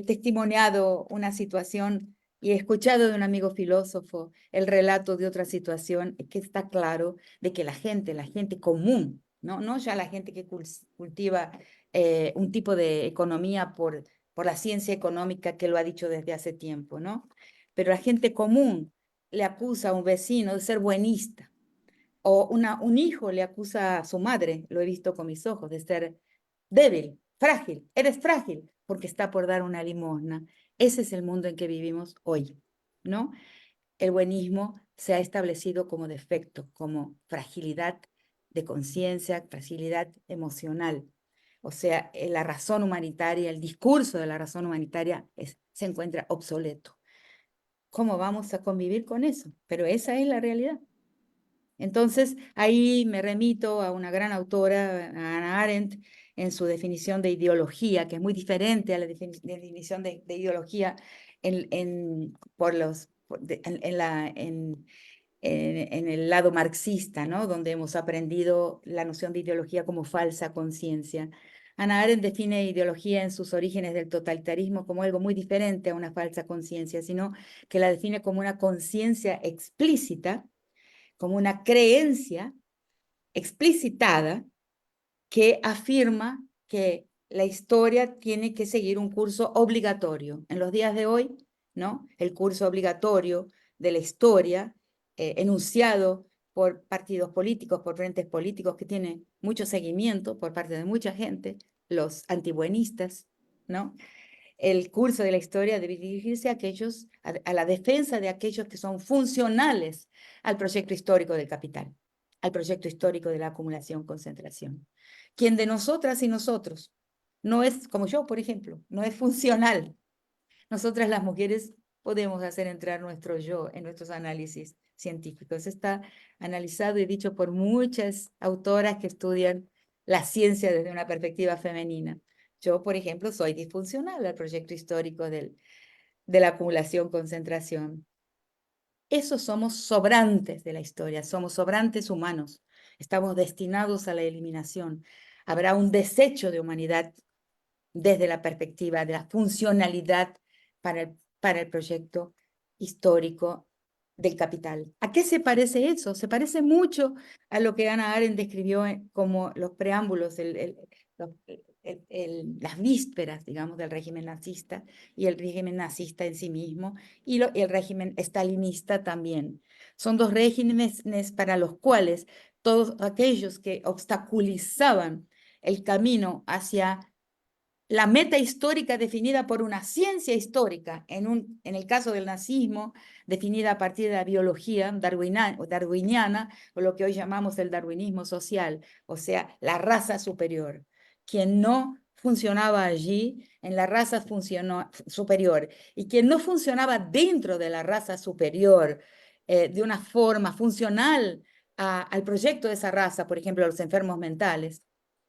testimoniado una situación y he escuchado de un amigo filósofo el relato de otra situación que está claro de que la gente común, no ya la gente que cultiva un tipo de economía por la ciencia económica que lo ha dicho desde hace tiempo, ¿no? Pero la gente común le acusa a un vecino de ser buenista, o un hijo le acusa a su madre, lo he visto con mis ojos, de ser débil, frágil. Eres frágil porque está por dar una limosna. Ese es el mundo en que vivimos hoy, ¿no? El buenismo se ha establecido como defecto, como fragilidad de conciencia, fragilidad emocional. O sea, la razón humanitaria, el discurso de la razón humanitaria se encuentra obsoleto. ¿Cómo vamos a convivir con eso? Pero esa es la realidad. Entonces, ahí me remito a una gran autora, a Hannah Arendt, en su definición de ideología, que es muy diferente a la definición de ideología en el lado marxista, ¿no? Donde hemos aprendido la noción de ideología como falsa conciencia. Hannah Arendt define ideología en sus orígenes del totalitarismo como algo muy diferente a una falsa conciencia, sino que la define como una conciencia explícita, como una creencia explicitada que afirma que la historia tiene que seguir un curso obligatorio. En los días de hoy, ¿no? El curso obligatorio de la historia, enunciado por partidos políticos, por frentes políticos que tienen mucho seguimiento por parte de mucha gente, los antibuenistas, ¿no? El curso de la historia debe dirigirse a aquellos, a la defensa de aquellos que son funcionales al proyecto histórico del capital, al proyecto histórico de la acumulación-concentración. Quien de nosotras y nosotros no es, como yo, por ejemplo, no es funcional. Nosotras las mujeres podemos hacer entrar nuestro yo en nuestros análisis científicos. Está analizado y dicho por muchas autoras que estudian la ciencia desde una perspectiva femenina. Yo, por ejemplo, soy disfuncional al proyecto histórico de la acumulación-concentración. Esos somos sobrantes de la historia, somos sobrantes humanos. Estamos destinados a la eliminación. Habrá un desecho de humanidad desde la perspectiva de la funcionalidad para el proyecto histórico del capital. ¿A qué se parece eso? Se parece mucho a lo que Hannah Arendt describió como los preámbulos, las vísperas, digamos, del régimen nazista y el régimen nazista en sí mismo y el régimen stalinista también. Son dos regímenes para los cuales todos aquellos que obstaculizaban el camino hacia la meta histórica definida por una ciencia histórica, en el caso del nazismo, definida a partir de la biología darwiniana, o lo que hoy llamamos el darwinismo social, o sea, la raza superior. Quien no funcionaba allí, en la raza superior, y quien no funcionaba dentro de la raza superior, de una forma funcional al proyecto de esa raza, por ejemplo, los enfermos mentales,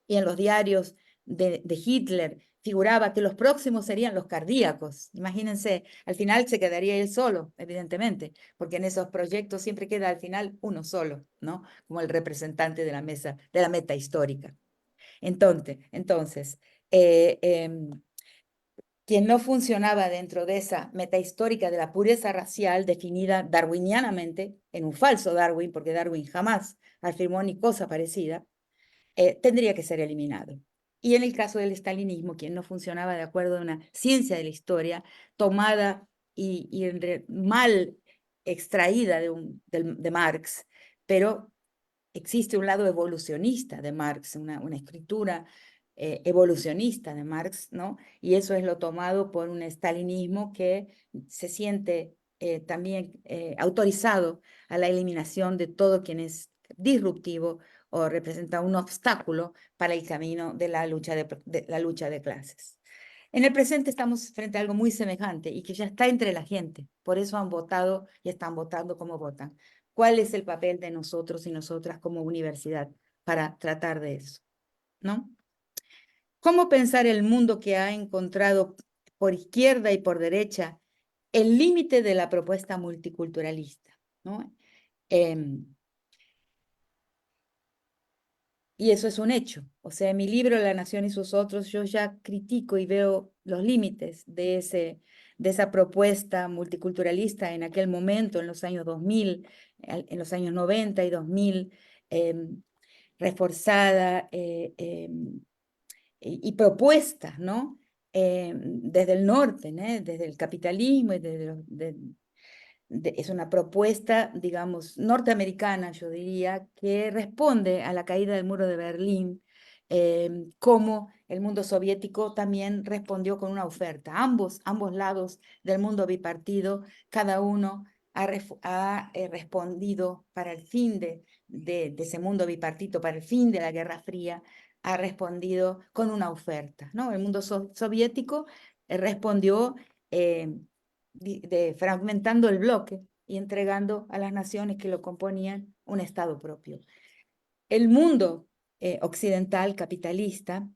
y en los diarios de Hitler, figuraba que los próximos serían los cardíacos. Imagínense, al final se quedaría él solo, evidentemente, porque en esos proyectos siempre queda al final uno solo, ¿no? Como el representante de la meta histórica. Entonces quien no funcionaba dentro de esa meta histórica de la pureza racial definida darwinianamente, en un falso Darwin, porque Darwin jamás afirmó ni cosa parecida, tendría que ser eliminado. Y en el caso del estalinismo, quien no funcionaba de acuerdo a una ciencia de la historia tomada y mal extraída de Marx, pero existe un lado evolucionista de Marx, una escritura evolucionista de Marx, ¿no? Y eso es lo tomado por un estalinismo que se siente también autorizado a la eliminación de todo quien es disruptivo o representa un obstáculo para el camino de la lucha de clases. En el presente estamos frente a algo muy semejante y que ya está entre la gente. Por eso han votado y están votando como votan. ¿Cuál es el papel de nosotros y nosotras como universidad para tratar de eso? ¿No? ¿Cómo pensar el mundo que ha encontrado por izquierda y por derecha el límite de la propuesta multiculturalista? ¿No? Y eso es un hecho. O sea, en mi libro La Nación y sus otros, yo ya critico y veo los límites de esa propuesta multiculturalista en aquel momento, en los años 2000, en los años 90 y 2000, reforzada y propuesta, ¿no? Desde el norte, ¿no? Desde el capitalismo y es una propuesta, digamos, norteamericana, yo diría, que responde a la caída del muro de Berlín, como el mundo soviético también respondió con una oferta. Ambos lados del mundo bipartido, cada uno ha respondido para el fin de ese mundo bipartito, para el fin de la Guerra Fría, ha respondido con una oferta, ¿no? El mundo soviético respondió fragmentando el bloque y entregando a las naciones que lo componían un Estado propio. El mundo occidental capitalista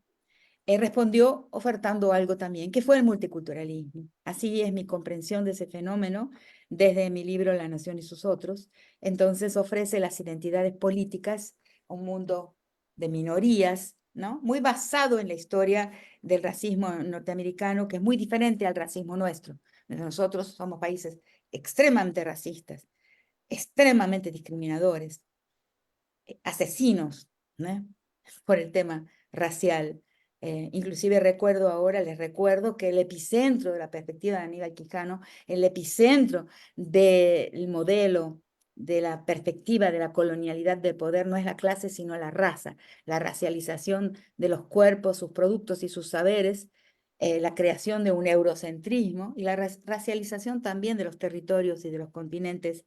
respondió ofertando algo también, que fue el multiculturalismo. Así es mi comprensión de ese fenómeno desde mi libro La Nación y sus otros. Entonces ofrece las identidades políticas, un mundo de minorías, ¿no? Muy basado en la historia del racismo norteamericano, que es muy diferente al racismo nuestro. Nosotros somos países extremadamente racistas, extremadamente discriminadores, asesinos, ¿no? Por el tema racial. Inclusive les recuerdo que el epicentro de la perspectiva de Aníbal Quijano, el epicentro del modelo de la perspectiva de la colonialidad del poder no es la clase, sino la raza, la racialización de los cuerpos, sus productos y sus saberes, la creación de un eurocentrismo y la racialización también de los territorios y de los continentes,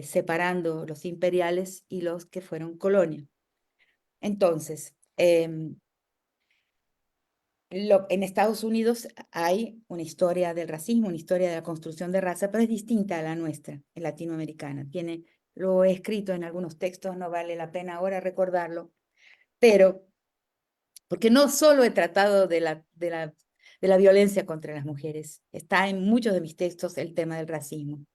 separando los imperiales y los que fueron colonia. Entonces, en Estados Unidos hay una historia del racismo, una historia de la construcción de raza, pero es distinta a la nuestra, latinoamericana. Lo he escrito en algunos textos, no vale la pena ahora recordarlo, pero porque no solo he tratado de la violencia contra las mujeres, está en muchos de mis textos el tema del racismo.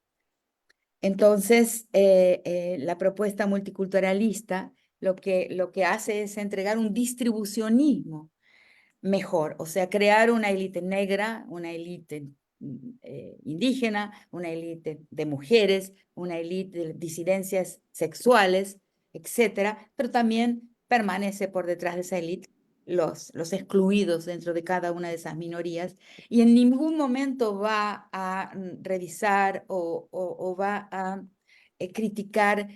Entonces, la propuesta multiculturalista lo que hace es entregar un distribucionismo mejor, o sea, crear una élite negra, una élite indígena, una élite de mujeres, una élite de disidencias sexuales, etcétera, pero también permanece por detrás de esa élite los excluidos dentro de cada una de esas minorías, y en ningún momento va a revisar o va a criticar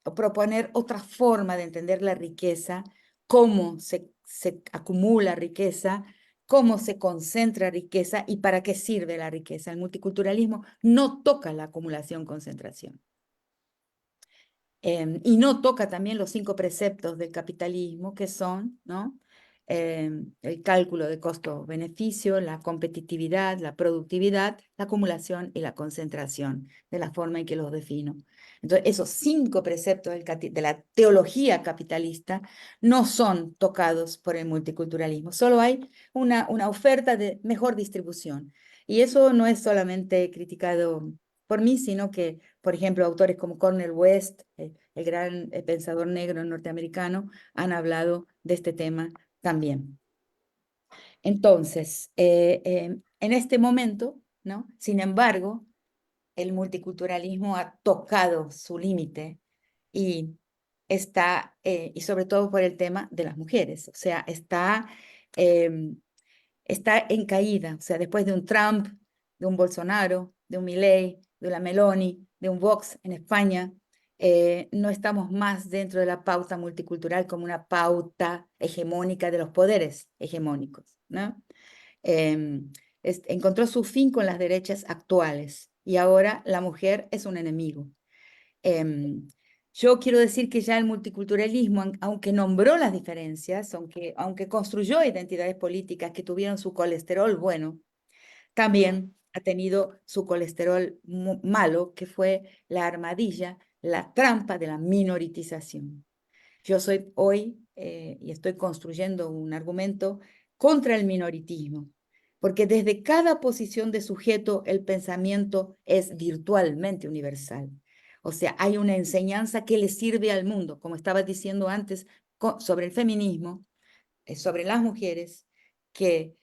o proponer otra forma de entender la riqueza, cómo se acumula riqueza, cómo se concentra riqueza y para qué sirve la riqueza. El multiculturalismo no toca la acumulación-concentración. Y no toca también los 5 preceptos del capitalismo, que son, ¿no? El cálculo de costo-beneficio, la competitividad, la productividad, la acumulación y la concentración, de la forma en que los defino. Entonces, esos 5 preceptos de la teología capitalista no son tocados por el multiculturalismo. Solo hay una oferta de mejor distribución. Y eso no es solamente criticado por mí, sino que, por ejemplo, autores como Cornel West, el gran pensador negro norteamericano, han hablado de este tema también. Entonces, en este momento, ¿no? Sin embargo, el multiculturalismo ha tocado su límite y y sobre todo por el tema de las mujeres, o sea, está en caída, o sea, después de un Trump, de un Bolsonaro, de un Milei, de una Meloni, de un Vox en España, no estamos más dentro de la pauta multicultural como una pauta hegemónica de los poderes hegemónicos, ¿no? Encontró su fin con las derechas actuales y ahora la mujer es un enemigo. Yo quiero decir que ya el multiculturalismo, aunque nombró las diferencias, aunque construyó identidades políticas que tuvieron su colesterol bueno, también ha tenido su colesterol malo, que fue la armadilla, la trampa de la minoritización. Yo soy hoy, y estoy construyendo un argumento contra el minoritismo, porque desde cada posición de sujeto el pensamiento es virtualmente universal. O sea, hay una enseñanza que le sirve al mundo, como estaba diciendo antes, sobre el feminismo, sobre las mujeres, que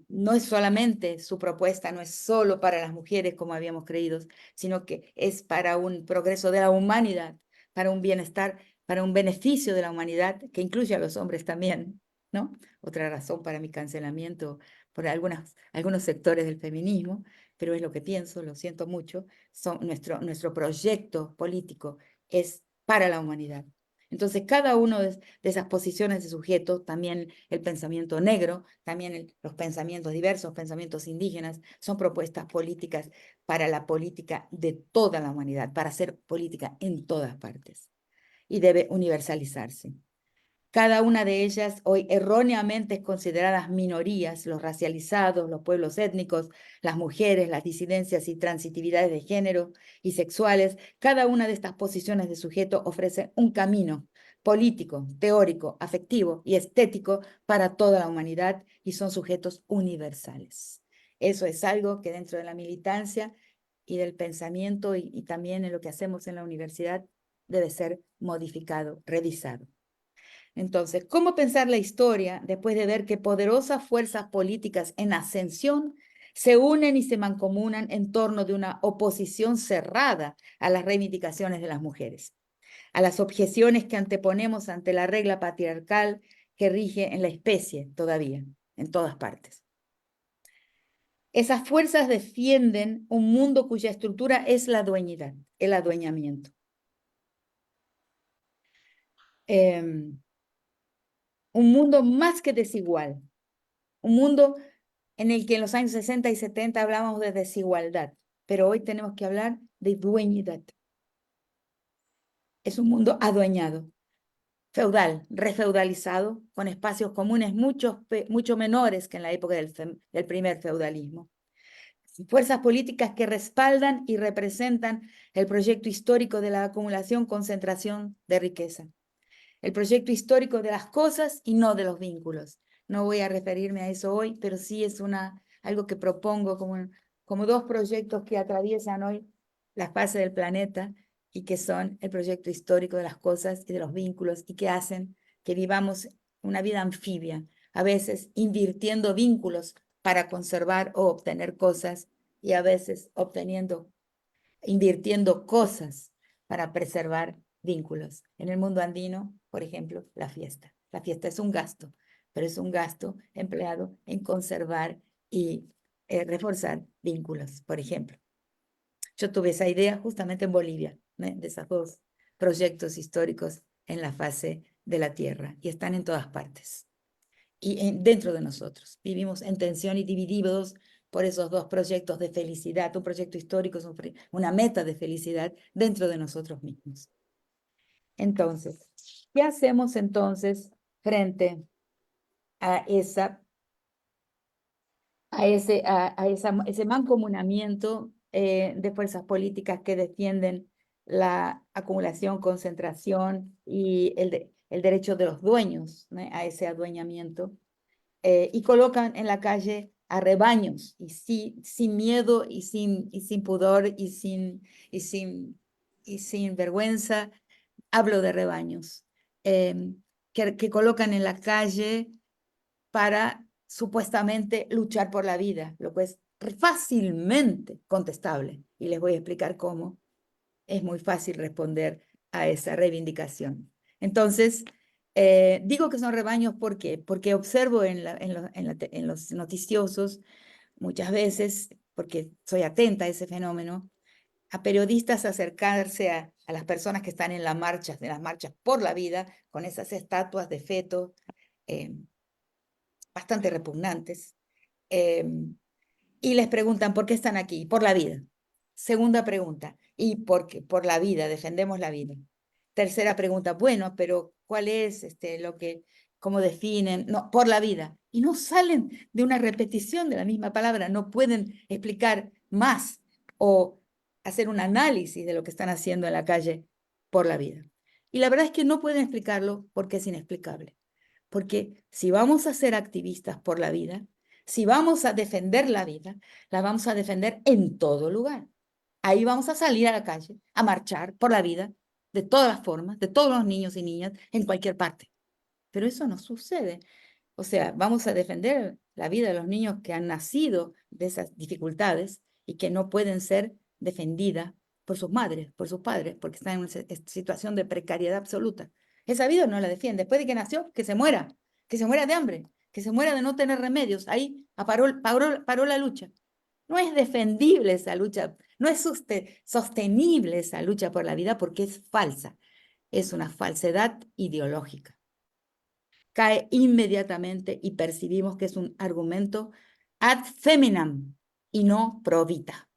no es solamente su propuesta, no es solo para las mujeres como habíamos creído, sino que es para un progreso de la humanidad, para un bienestar, para un beneficio de la humanidad, que incluye a los hombres también, ¿no? Otra razón para mi cancelamiento por algunos sectores del feminismo, pero es lo que pienso, lo siento mucho, nuestro proyecto político es para la humanidad. Entonces, cada uno de esas posiciones de sujeto, también el pensamiento negro, también los pensamientos diversos, pensamientos indígenas, son propuestas políticas para la política de toda la humanidad, para hacer política en todas partes. Y debe universalizarse. Cada una de ellas hoy erróneamente es consideradas minorías, los racializados, los pueblos étnicos, las mujeres, las disidencias y transitividades de género y sexuales. Cada una de estas posiciones de sujeto ofrece un camino político, teórico, afectivo y estético para toda la humanidad y son sujetos universales. Eso es algo que dentro de la militancia y del pensamiento y también en lo que hacemos en la universidad debe ser modificado, revisado. Entonces, ¿cómo pensar la historia después de ver que poderosas fuerzas políticas en ascensión se unen y se mancomunan en torno de una oposición cerrada a las reivindicaciones de las mujeres, a las objeciones que anteponemos ante la regla patriarcal que rige en la especie todavía, en todas partes? Esas fuerzas defienden un mundo cuya estructura es la dueñidad, el adueñamiento. Un mundo más que desigual, un mundo en el que en los años 60 y 70 hablábamos de desigualdad, pero hoy tenemos que hablar de dueñidad. Es un mundo adueñado, feudal, refeudalizado, con espacios comunes mucho menores que en la época del primer feudalismo. Fuerzas políticas que respaldan y representan el proyecto histórico de la acumulación, concentración de riqueza. El proyecto histórico de las cosas y no de los vínculos. No voy a referirme a eso hoy, pero sí es algo que propongo como dos proyectos que atraviesan hoy la fase del planeta y que son el proyecto histórico de las cosas y de los vínculos y que hacen que vivamos una vida anfibia, a veces invirtiendo vínculos para conservar o obtener cosas y a veces invirtiendo cosas para preservar vínculos. En el mundo andino, por ejemplo, la fiesta. La fiesta es un gasto, pero es un gasto empleado en conservar y reforzar vínculos, por ejemplo. Yo tuve esa idea justamente en Bolivia, de esos dos proyectos históricos en la fase de la tierra y están en todas partes. Y dentro de nosotros. Vivimos en tensión y divididos por esos dos proyectos de felicidad. Un proyecto histórico es una meta de felicidad dentro de nosotros mismos. Entonces, ¿qué hacemos entonces frente a ese mancomunamiento de fuerzas políticas que defienden la acumulación, concentración y el derecho de los dueños, ¿no?, a ese adueñamiento? Y colocan en la calle a rebaños, y sin miedo y sin pudor y sin vergüenza, hablo de rebaños, que colocan en la calle para supuestamente luchar por la vida, lo que es fácilmente contestable, y les voy a explicar cómo. Es muy fácil responder a esa reivindicación. Entonces, digo que son rebaños, ¿por qué? Porque observo en los noticiosos muchas veces, porque soy atenta a ese fenómeno, a periodistas acercarse a las personas que están en las marchas por la vida, con esas estatuas de feto bastante repugnantes, y les preguntan, ¿por qué están aquí? Por la vida. Segunda pregunta, ¿y por qué? Por la vida, defendemos la vida. Tercera pregunta, bueno, pero ¿cuál es cómo definen? No, por la vida. Y no salen de una repetición de la misma palabra, no pueden explicar más o hacer un análisis de lo que están haciendo en la calle por la vida. Y la verdad es que no pueden explicarlo porque es inexplicable. Porque si vamos a ser activistas por la vida, si vamos a defender la vida, la vamos a defender en todo lugar. Ahí vamos a salir a la calle, a marchar por la vida, de todas las formas, de todos los niños y niñas, en cualquier parte. Pero eso no sucede. O sea, vamos a defender la vida de los niños que han nacido de esas dificultades y que no pueden ser defendidas por sus madres, por sus padres, porque están en una situación de precariedad absoluta. Esa vida no la defiende. Después de que nació, que se muera de hambre, que se muera de no tener remedios. Ahí paró la lucha. No es defendible esa lucha, no es sostenible esa lucha por la vida porque es falsa. Es una falsedad ideológica. Cae inmediatamente y percibimos que es un argumento ad feminam y no pro vita.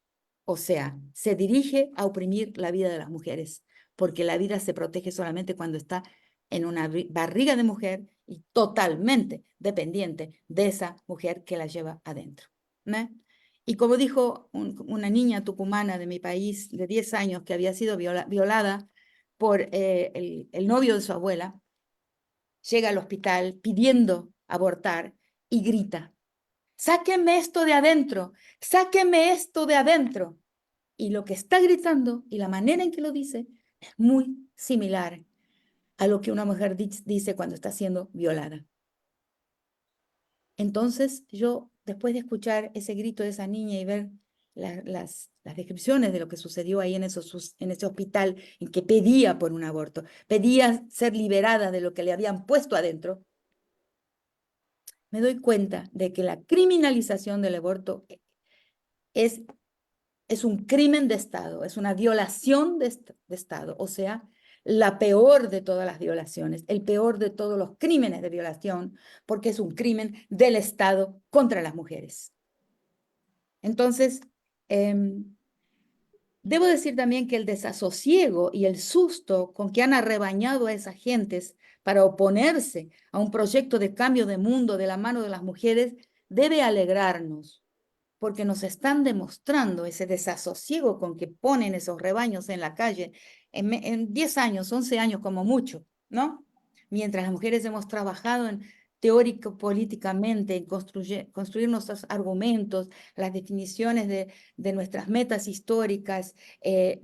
O sea, se dirige a oprimir la vida de las mujeres, porque la vida se protege solamente cuando está en una barriga de mujer y totalmente dependiente de esa mujer que la lleva adentro, ¿no? Y como dijo una niña tucumana de mi país de 10 años que había sido violada por el novio de su abuela, llega al hospital pidiendo abortar y grita, sáquenme esto de adentro, sáquenme esto de adentro. Y lo que está gritando y la manera en que lo dice es muy similar a lo que una mujer dice cuando está siendo violada. Entonces yo, después de escuchar ese grito de esa niña y ver las descripciones de lo que sucedió ahí en ese hospital en que pedía por un aborto, pedía ser liberada de lo que le habían puesto adentro, me doy cuenta de que la criminalización del aborto es un crimen de Estado, es una violación de Estado, o sea, la peor de todas las violaciones, el peor de todos los crímenes de violación, porque es un crimen del Estado contra las mujeres. Entonces, debo decir también que el desasosiego y el susto con que han arrebañado a esas gentes para oponerse a un proyecto de cambio de mundo de la mano de las mujeres debe alegrarnos, porque nos están demostrando ese desasosiego con que ponen esos rebaños en la calle en 10 años, 11 años como mucho, ¿no? Mientras las mujeres hemos trabajado teórico políticamente en construir nuestros argumentos, las definiciones de nuestras metas históricas,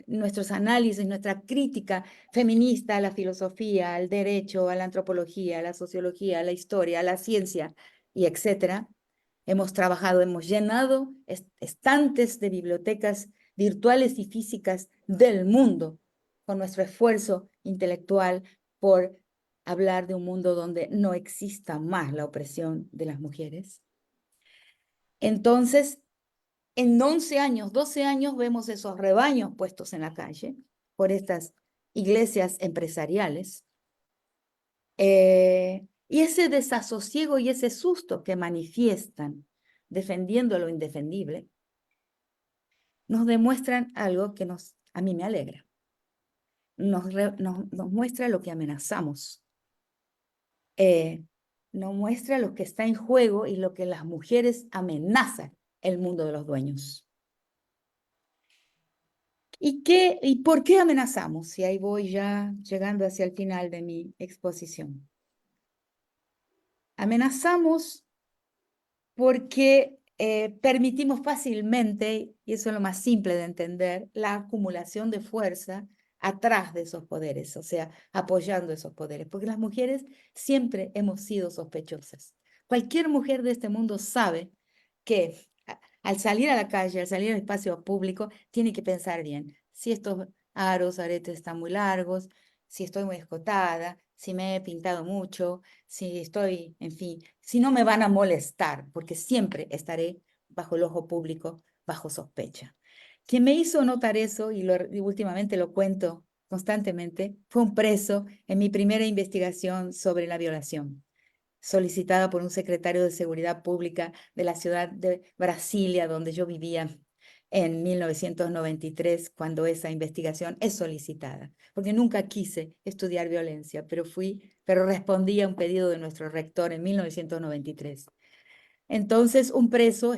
nuestros análisis, nuestra crítica feminista a la filosofía, al derecho, a la antropología, a la sociología, a la historia, a la ciencia, y etcétera. Hemos trabajado, hemos llenado estantes de bibliotecas virtuales y físicas del mundo con nuestro esfuerzo intelectual por hablar de un mundo donde no exista más la opresión de las mujeres. Entonces, en 11 años, 12 años, vemos esos rebaños puestos en la calle por estas iglesias empresariales. Y ese desasosiego y ese susto que manifiestan defendiendo lo indefendible, nos demuestran algo que a mí me alegra. Nos muestra lo que amenazamos. Nos muestra lo que está en juego y lo que las mujeres amenazan el mundo de los dueños. ¿Y por qué amenazamos? Y ahí voy ya llegando hacia el final de mi exposición. Amenazamos porque permitimos fácilmente, y eso es lo más simple de entender, la acumulación de fuerza atrás de esos poderes, o sea, apoyando esos poderes, porque las mujeres siempre hemos sido sospechosas. Cualquier mujer de este mundo sabe que al salir a la calle, al salir al espacio público, tiene que pensar bien si estos aretes están muy largos, si estoy muy escotada, si me he pintado mucho, si estoy, en fin, si no me van a molestar, porque siempre estaré bajo el ojo público, bajo sospecha. Quien me hizo notar eso, y últimamente lo cuento constantemente, fue un preso en mi primera investigación sobre la violación, solicitada por un secretario de Seguridad Pública de la ciudad de Brasilia, donde yo vivía en 1993, cuando esa investigación es solicitada, porque nunca quise estudiar violencia, pero respondí a un pedido de nuestro rector en 1993. Entonces, un preso,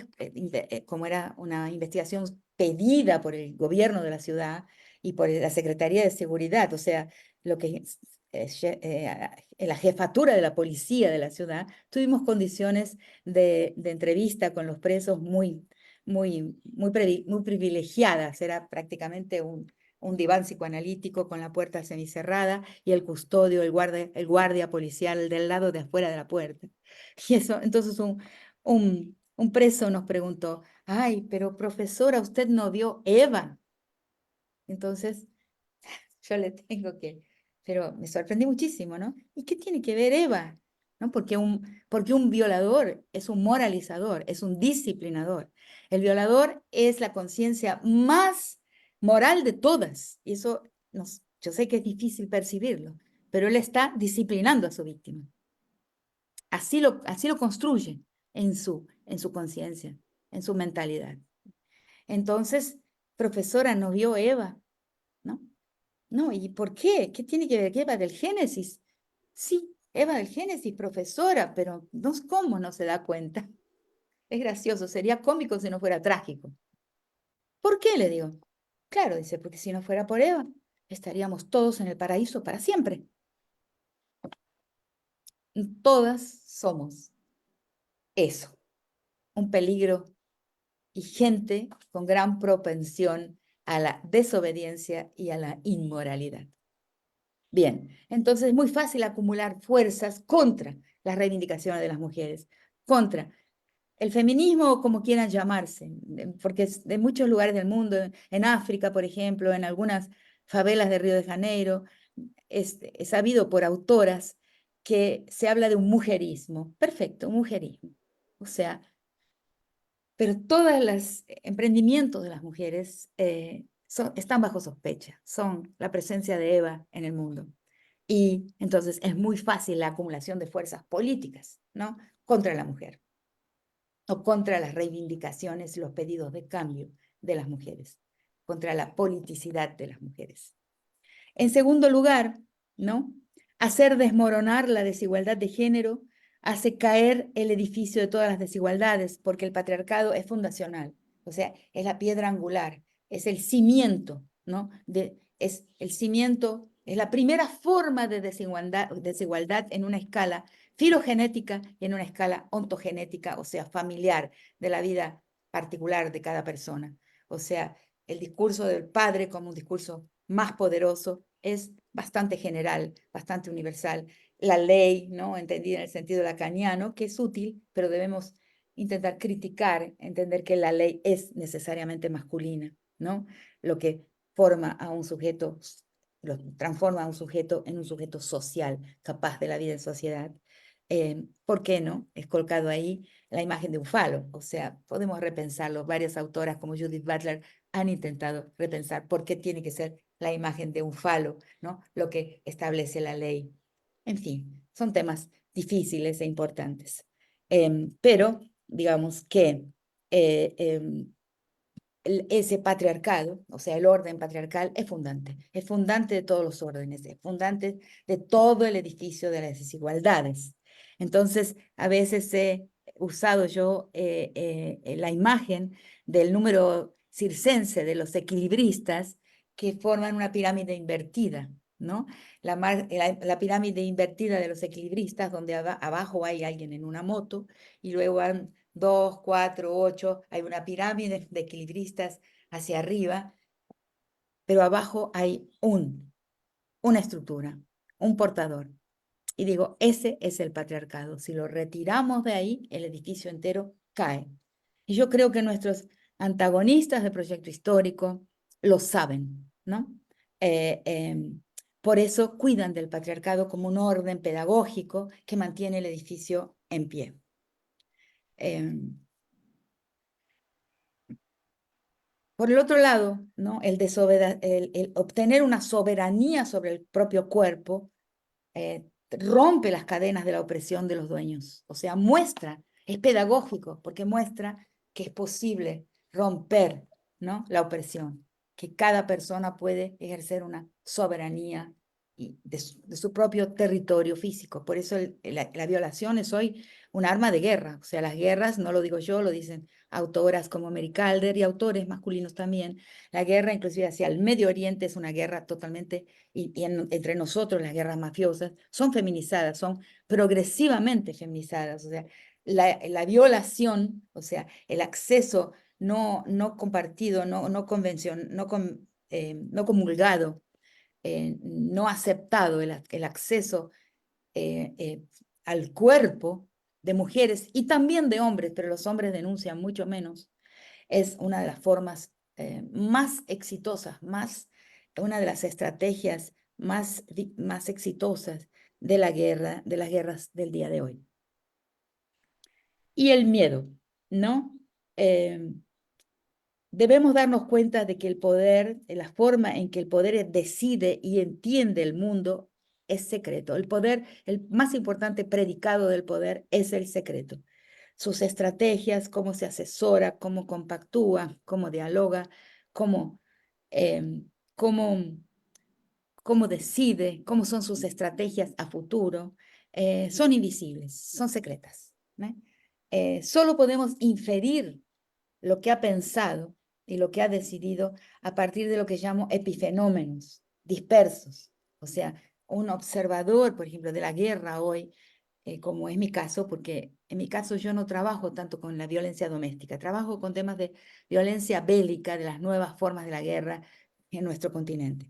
como era una investigación pedida por el gobierno de la ciudad y por la Secretaría de Seguridad, o sea, lo que la jefatura de la policía de la ciudad, tuvimos condiciones de entrevista con los presos muy privilegiadas. Era prácticamente un diván psicoanalítico con la puerta semicerrada y el custodio, el guardia policial del lado de afuera de la puerta. Y eso, entonces un preso nos preguntó, ay, pero profesora, ¿usted no vio Eva? Entonces, yo le tengo pero me sorprendí muchísimo, ¿no? ¿Y qué tiene que ver Eva? ¿No? Porque un violador es un moralizador, es un disciplinador. El violador es la conciencia más moral de todas. Y eso, yo sé que es difícil percibirlo, pero él está disciplinando a su víctima. Así lo construye en su conciencia, en su mentalidad. Entonces, profesora, ¿no vio Eva? ¿No? No, ¿y por qué? ¿Qué tiene que ver Eva del Génesis? Sí, Eva del Génesis, profesora, pero ¿cómo no se da cuenta? Es gracioso, sería cómico si no fuera trágico. ¿Por qué? Le digo. Claro, dice, porque si no fuera por Eva, estaríamos todos en el paraíso para siempre. Todas somos eso, un peligro y gente con gran propensión a la desobediencia y a la inmoralidad. Bien, entonces es muy fácil acumular fuerzas contra las reivindicaciones de las mujeres, contra el feminismo, o como quieran llamarse, porque de muchos lugares del mundo, en África, por ejemplo, en algunas favelas de Río de Janeiro, es sabido por autoras que se habla de un mujerismo. Perfecto, un mujerismo. O sea, pero todos los emprendimientos de las mujeres están bajo sospecha, son la presencia de Eva en el mundo. Y entonces es muy fácil la acumulación de fuerzas políticas, ¿no? Contra la mujer o contra las reivindicaciones y los pedidos de cambio de las mujeres, contra la politicidad de las mujeres. En segundo lugar, ¿no? Hacer desmoronar la desigualdad de género hace caer el edificio de todas las desigualdades, porque el patriarcado es fundacional, o sea, es la piedra angular, es el cimiento, ¿no? Es el cimiento, es la primera forma de desigualdad en una escala filogenética y en una escala ontogenética, o sea, familiar, de la vida particular de cada persona. O sea, el discurso del padre como un discurso más poderoso es bastante general, bastante universal. La ley, ¿no? Entendida en el sentido lacaniano, que es útil, pero debemos intentar criticar, entender que la ley es necesariamente masculina, ¿no? Lo que forma a un sujeto, lo transforma a un sujeto en un sujeto social, capaz de la vida en sociedad. ¿Por qué no? Es colocado ahí la imagen de un falo, o sea, podemos repensarlo. Varias autoras como Judith Butler han intentado repensar por qué tiene que ser la imagen de un falo, ¿no? Lo que establece la ley. En fin, son temas difíciles e importantes. Pero digamos que ese patriarcado, o sea, el orden patriarcal, es fundante de todos los órdenes, es fundante de todo el edificio de las desigualdades. Entonces, a veces he usado yo la imagen del número circense de los equilibristas que forman una pirámide invertida, ¿no? La pirámide invertida de los equilibristas, donde abajo hay alguien en una moto y luego van 2, 4, 8, hay una pirámide de equilibristas hacia arriba, pero abajo hay una estructura, un portador. Y digo, ese es el patriarcado. Si lo retiramos de ahí, el edificio entero cae. Y yo creo que nuestros antagonistas del proyecto histórico lo saben, ¿no? Eh, eh, por eso cuidan del patriarcado como un orden pedagógico que mantiene el edificio en pie. Por el otro lado, ¿no? El obtener una soberanía sobre el propio cuerpo rompe las cadenas de la opresión de los dueños. O sea, es pedagógico, porque muestra que es posible romper, ¿no? La opresión, que cada persona puede ejercer una soberanía de su propio territorio físico. Por eso la violación es hoy un arma de guerra. O sea, las guerras, no lo digo yo, lo dicen autoras como Mary Calder y autores masculinos también. La guerra, inclusive hacia el Medio Oriente, es una guerra totalmente, entre nosotros las guerras mafiosas, son feminizadas, son progresivamente feminizadas. O sea, la violación, o sea, el acceso no compartido, no comulgado, no aceptado, el acceso al cuerpo de mujeres y también de hombres, pero los hombres denuncian mucho menos, es una de las formas más exitosas, una de las estrategias más exitosas de la guerra, de las guerras del día de hoy. Y el miedo, ¿no? Debemos darnos cuenta de que el poder, la forma en que el poder decide y entiende el mundo es secreto. El poder, el más importante predicado del poder es el secreto. Sus estrategias, cómo se asesora, cómo compactúa, cómo dialoga, cómo, eh, cómo, cómo decide, cómo son sus estrategias a futuro, son invisibles, son secretas, ¿no? Solo podemos inferir lo que ha pensado y lo que ha decidido a partir de lo que llamo epifenómenos dispersos. O sea, un observador, por ejemplo, de la guerra hoy, como es mi caso, porque en mi caso yo no trabajo tanto con la violencia doméstica, trabajo con temas de violencia bélica, de las nuevas formas de la guerra en nuestro continente.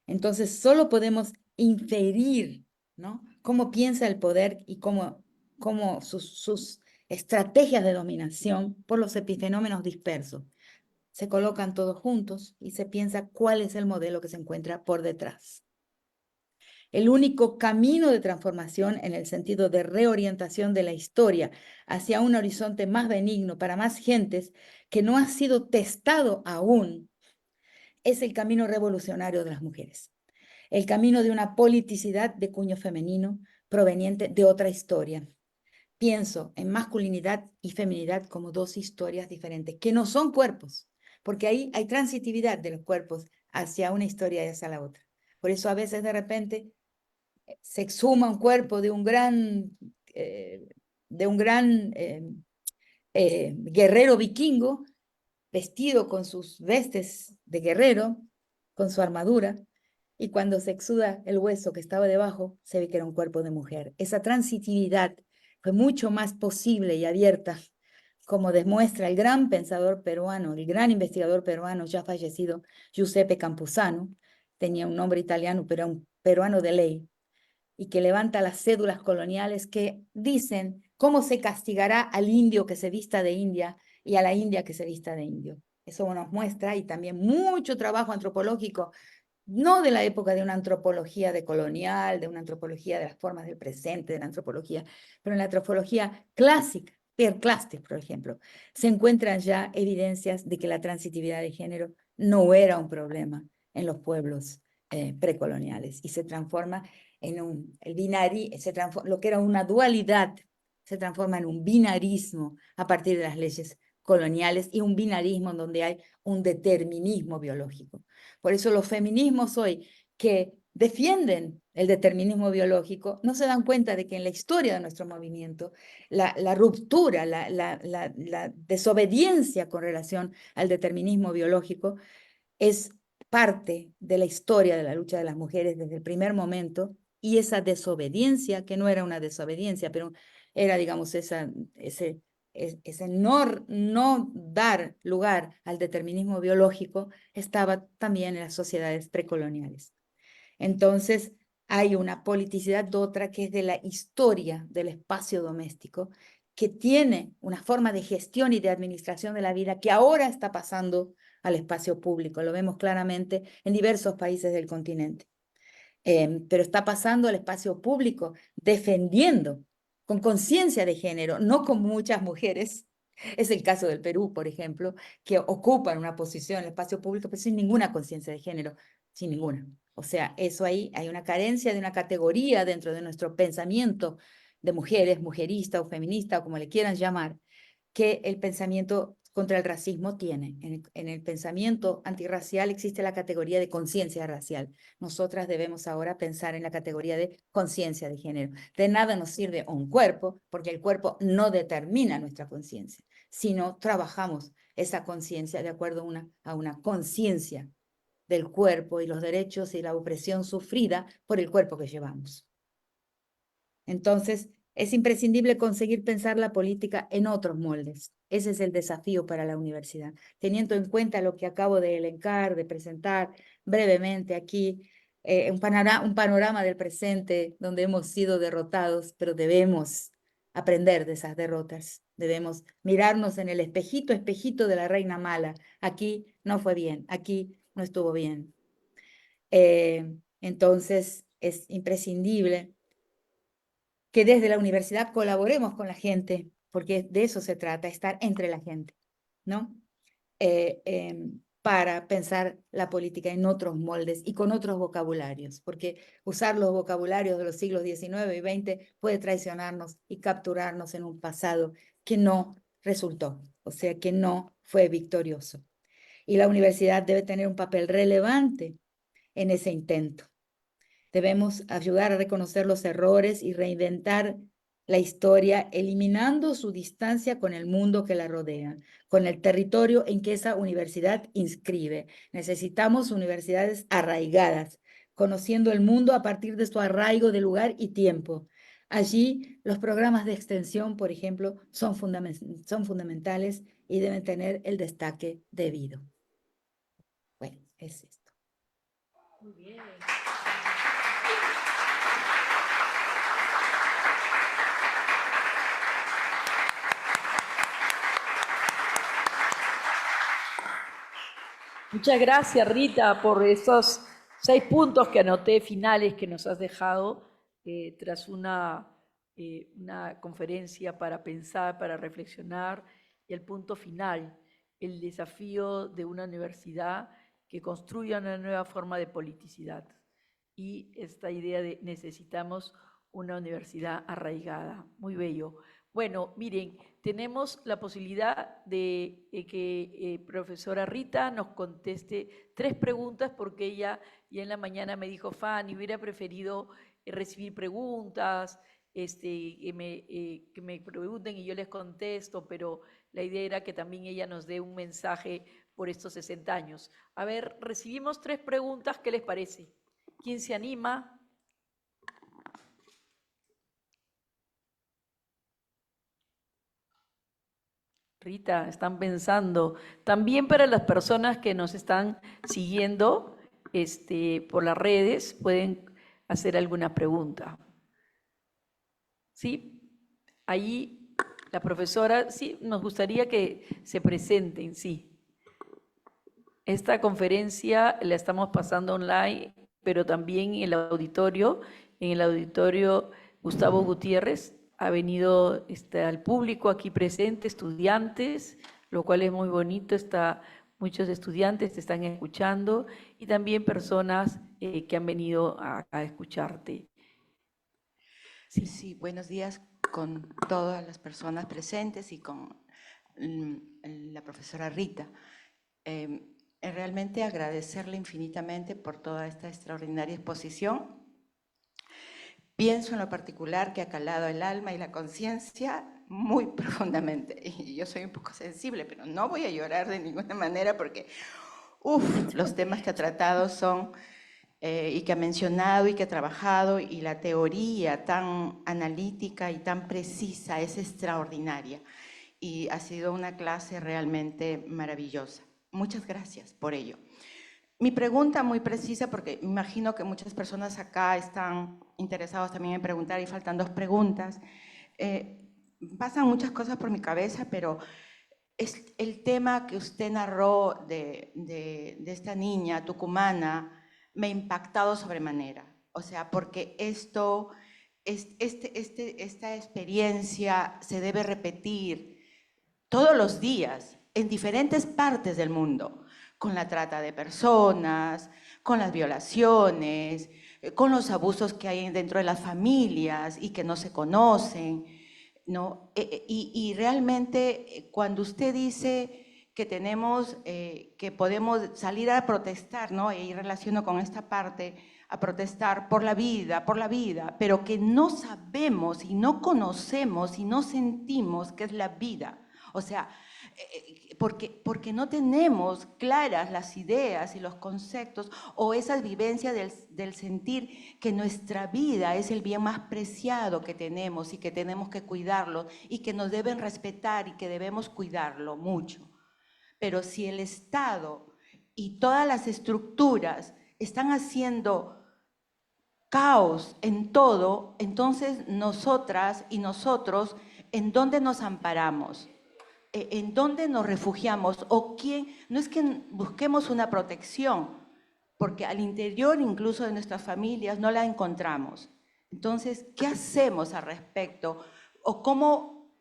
Entonces, solo podemos inferir, ¿no?, cómo piensa el poder y cómo sus estrategias de dominación por los epifenómenos dispersos. Se colocan todos juntos y se piensa cuál es el modelo que se encuentra por detrás. El único camino de transformación en el sentido de reorientación de la historia hacia un horizonte más benigno para más gentes que no ha sido testado aún es el camino revolucionario de las mujeres. El camino de una politicidad de cuño femenino proveniente de otra historia. Pienso en masculinidad y feminidad como dos historias diferentes, que no son cuerpos, porque ahí hay transitividad de los cuerpos hacia una historia y hacia la otra. Por eso a veces de repente se exhuma un cuerpo de un gran guerrero vikingo, vestido con sus vestes de guerrero, con su armadura, y cuando se exuda el hueso que estaba debajo, se ve que era un cuerpo de mujer. Esa transitividad fue mucho más posible y abierta, como demuestra el gran pensador peruano, el gran investigador peruano ya fallecido, Giuseppe Campuzano. Tenía un nombre italiano, pero era un peruano de ley, y que levanta las cédulas coloniales que dicen cómo se castigará al indio que se vista de india y a la india que se vista de indio. Eso nos muestra, y también mucho trabajo antropológico, no de la época de una antropología decolonial, de una antropología de las formas del presente, de la antropología, pero en la antropología clásica, Pierre Clastes, por ejemplo, se encuentran ya evidencias de que la transitividad de género no era un problema en los pueblos precoloniales, y se transforma en lo que era una dualidad, se transforma en un binarismo a partir de las leyes coloniales, y un binarismo en donde hay un determinismo biológico. Por eso los feminismos hoy que defienden el determinismo biológico no se dan cuenta de que en la historia de nuestro movimiento la ruptura, la desobediencia con relación al determinismo biológico es parte de la historia de la lucha de las mujeres desde el primer momento, y esa desobediencia, que no era una desobediencia, pero era, digamos, ese no dar lugar al determinismo biológico, estaba también en las sociedades precoloniales. Entonces, hay una politicidad otra que es de la historia del espacio doméstico, que tiene una forma de gestión y de administración de la vida que ahora está pasando al espacio público. Lo vemos claramente en diversos países del continente. Pero está pasando al espacio público defendiendo con conciencia de género, no como muchas mujeres. Es el caso del Perú, por ejemplo, que ocupan una posición en el espacio público, pero sin ninguna conciencia de género, sin ninguna. O sea, eso ahí hay una carencia de una categoría dentro de nuestro pensamiento de mujeres, mujerista o feminista, o como le quieran llamar, que el pensamiento contra el racismo tiene. En el pensamiento antirracial existe la categoría de conciencia racial. Nosotras debemos ahora pensar en la categoría de conciencia de género. De nada nos sirve un cuerpo, porque el cuerpo no determina nuestra conciencia, sino trabajamos esa conciencia de acuerdo a una conciencia del cuerpo y los derechos y la opresión sufrida por el cuerpo que llevamos. Entonces, es imprescindible conseguir pensar la política en otros moldes. Ese es el desafío para la universidad, teniendo en cuenta lo que acabo de elencar, de presentar brevemente aquí, un panorama del presente donde hemos sido derrotados, pero debemos aprender de esas derrotas. Debemos mirarnos en el espejito de la reina mala. Aquí no fue bien, aquí no estuvo bien. Entonces, es imprescindible que desde la universidad colaboremos con la gente, porque de eso se trata, estar entre la gente, ¿no? Para pensar la política en otros moldes y con otros vocabularios, porque usar los vocabularios de los siglos XIX y XX puede traicionarnos y capturarnos en un pasado que no resultó, o sea, que no fue victorioso. Y la universidad debe tener un papel relevante en ese intento. Debemos ayudar a reconocer los errores y reinventar la historia, eliminando su distancia con el mundo que la rodea, con el territorio en que esa universidad inscribe. Necesitamos universidades arraigadas, conociendo el mundo a partir de su arraigo de lugar y tiempo. Allí, los programas de extensión, por ejemplo, son fundamentales y deben tener el destaque debido. Bueno, es esto. Muy bien. Muchas gracias, Rita, por esos 6 puntos que anoté finales que nos has dejado tras una conferencia para pensar, para reflexionar, y el punto final, el desafío de una universidad que construya una nueva forma de politicidad. Y esta idea de necesitamos una universidad arraigada. Muy bello. Bueno, miren, tenemos la posibilidad de que profesora Rita nos conteste 3 preguntas, porque ella ya en la mañana me dijo, Fanny, hubiera preferido recibir preguntas, que me pregunten y yo les contesto, pero la idea era que también ella nos dé un mensaje por estos 60 años. A ver, recibimos 3 preguntas, ¿qué les parece? ¿Quién se anima? Rita, están pensando. También para las personas que nos están siguiendo por las redes, pueden hacer alguna pregunta. ¿Sí? Ahí la profesora, sí, nos gustaría que se presenten, sí. Esta conferencia la estamos pasando online, pero también en el auditorio Gustavo Gutiérrez. Ha venido al público aquí presente, estudiantes, lo cual es muy bonito, muchos estudiantes te están escuchando y también personas que han venido a escucharte. Sí. Sí, buenos días con todas las personas presentes y con la profesora Rita. Realmente agradecerle infinitamente por toda esta extraordinaria exposición. Pienso en lo particular que ha calado el alma y la conciencia muy profundamente. Y yo soy un poco sensible, pero no voy a llorar de ninguna manera porque, los temas que ha tratado son, y que ha mencionado y que ha trabajado, y la teoría tan analítica y tan precisa es extraordinaria. Y ha sido una clase realmente maravillosa. Muchas gracias por ello. Mi pregunta muy precisa, porque imagino que muchas personas acá están interesados también en preguntar y faltan 2 preguntas. Pasan muchas cosas por mi cabeza, pero es el tema que usted narró de esta niña tucumana me ha impactado sobremanera. O sea, porque esta experiencia se debe repetir todos los días en diferentes partes del mundo, con la trata de personas, con las violaciones, con los abusos que hay dentro de las familias y que no se conocen, ¿no? Y realmente cuando usted dice que tenemos, que podemos salir a protestar, ¿no? Y relaciono con esta parte, a protestar por la vida, pero que no sabemos y no conocemos y no sentimos qué es la vida. O sea, porque no tenemos claras las ideas y los conceptos o esas vivencias del sentir que nuestra vida es el bien más preciado que tenemos y que tenemos que cuidarlo y que nos deben respetar y que debemos cuidarlo mucho. Pero si el Estado y todas las estructuras están haciendo caos en todo, entonces nosotras y nosotros, ¿en dónde nos amparamos? ¿En dónde nos refugiamos? ¿O quién? No es que busquemos una protección, porque al interior incluso de nuestras familias no la encontramos. Entonces, ¿qué hacemos al respecto? ¿O cómo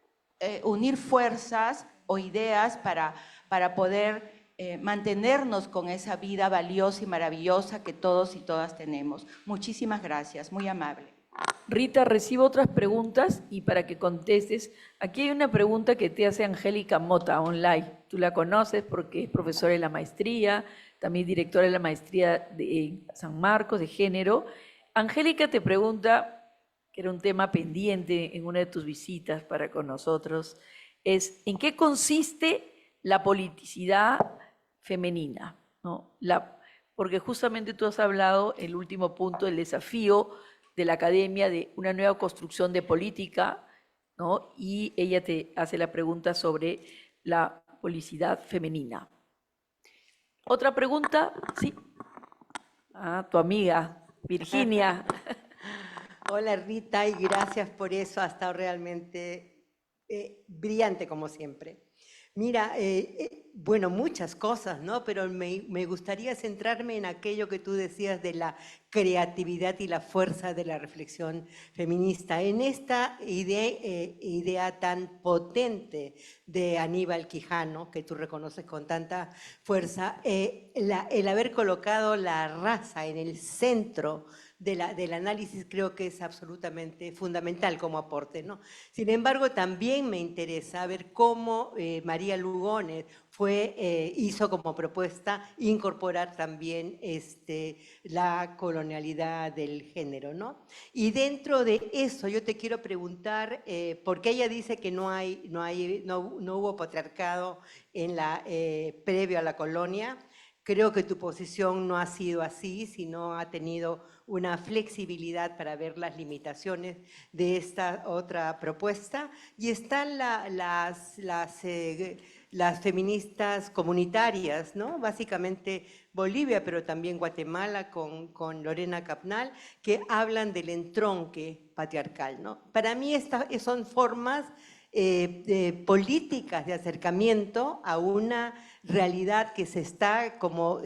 unir fuerzas o ideas para poder mantenernos con esa vida valiosa y maravillosa que todos y todas tenemos? Muchísimas gracias, muy amable. Rita, recibo otras preguntas y para que contestes, aquí hay una pregunta que te hace Angélica Mota online. Tú la conoces porque es profesora de la maestría, también directora de la maestría de San Marcos de género. Angélica te pregunta, que era un tema pendiente en una de tus visitas para con nosotros, es ¿en qué consiste la politicidad femenina? ¿No? Porque justamente tú has hablado, el último punto, del desafío de la academia de una nueva construcción de política, ¿no? Y ella te hace la pregunta sobre la politicidad femenina. ¿Otra pregunta? Sí. Tu amiga, Virginia. Hola Rita, y gracias por eso, ha estado realmente brillante como siempre. Mira, bueno, muchas cosas, ¿no? Pero me gustaría centrarme en aquello que tú decías de la creatividad y la fuerza de la reflexión feminista. En esta idea tan potente de Aníbal Quijano, que tú reconoces con tanta fuerza, el haber colocado la raza en el centro del análisis creo que es absolutamente fundamental como aporte, ¿no? Sin embargo, también me interesa ver cómo María Lugones hizo como propuesta incorporar también la colonialidad del género, ¿no? Y dentro de eso yo te quiero preguntar, porque ella dice que no hubo patriarcado previo a la colonia. Creo que tu posición no ha sido así, sino ha tenido una flexibilidad para ver las limitaciones de esta otra propuesta. Y están las feministas comunitarias, ¿no? Básicamente Bolivia, pero también Guatemala con Lorena Capnal, que hablan del entronque patriarcal, ¿no? Para mí estas son formas políticas de acercamiento a una realidad que se está como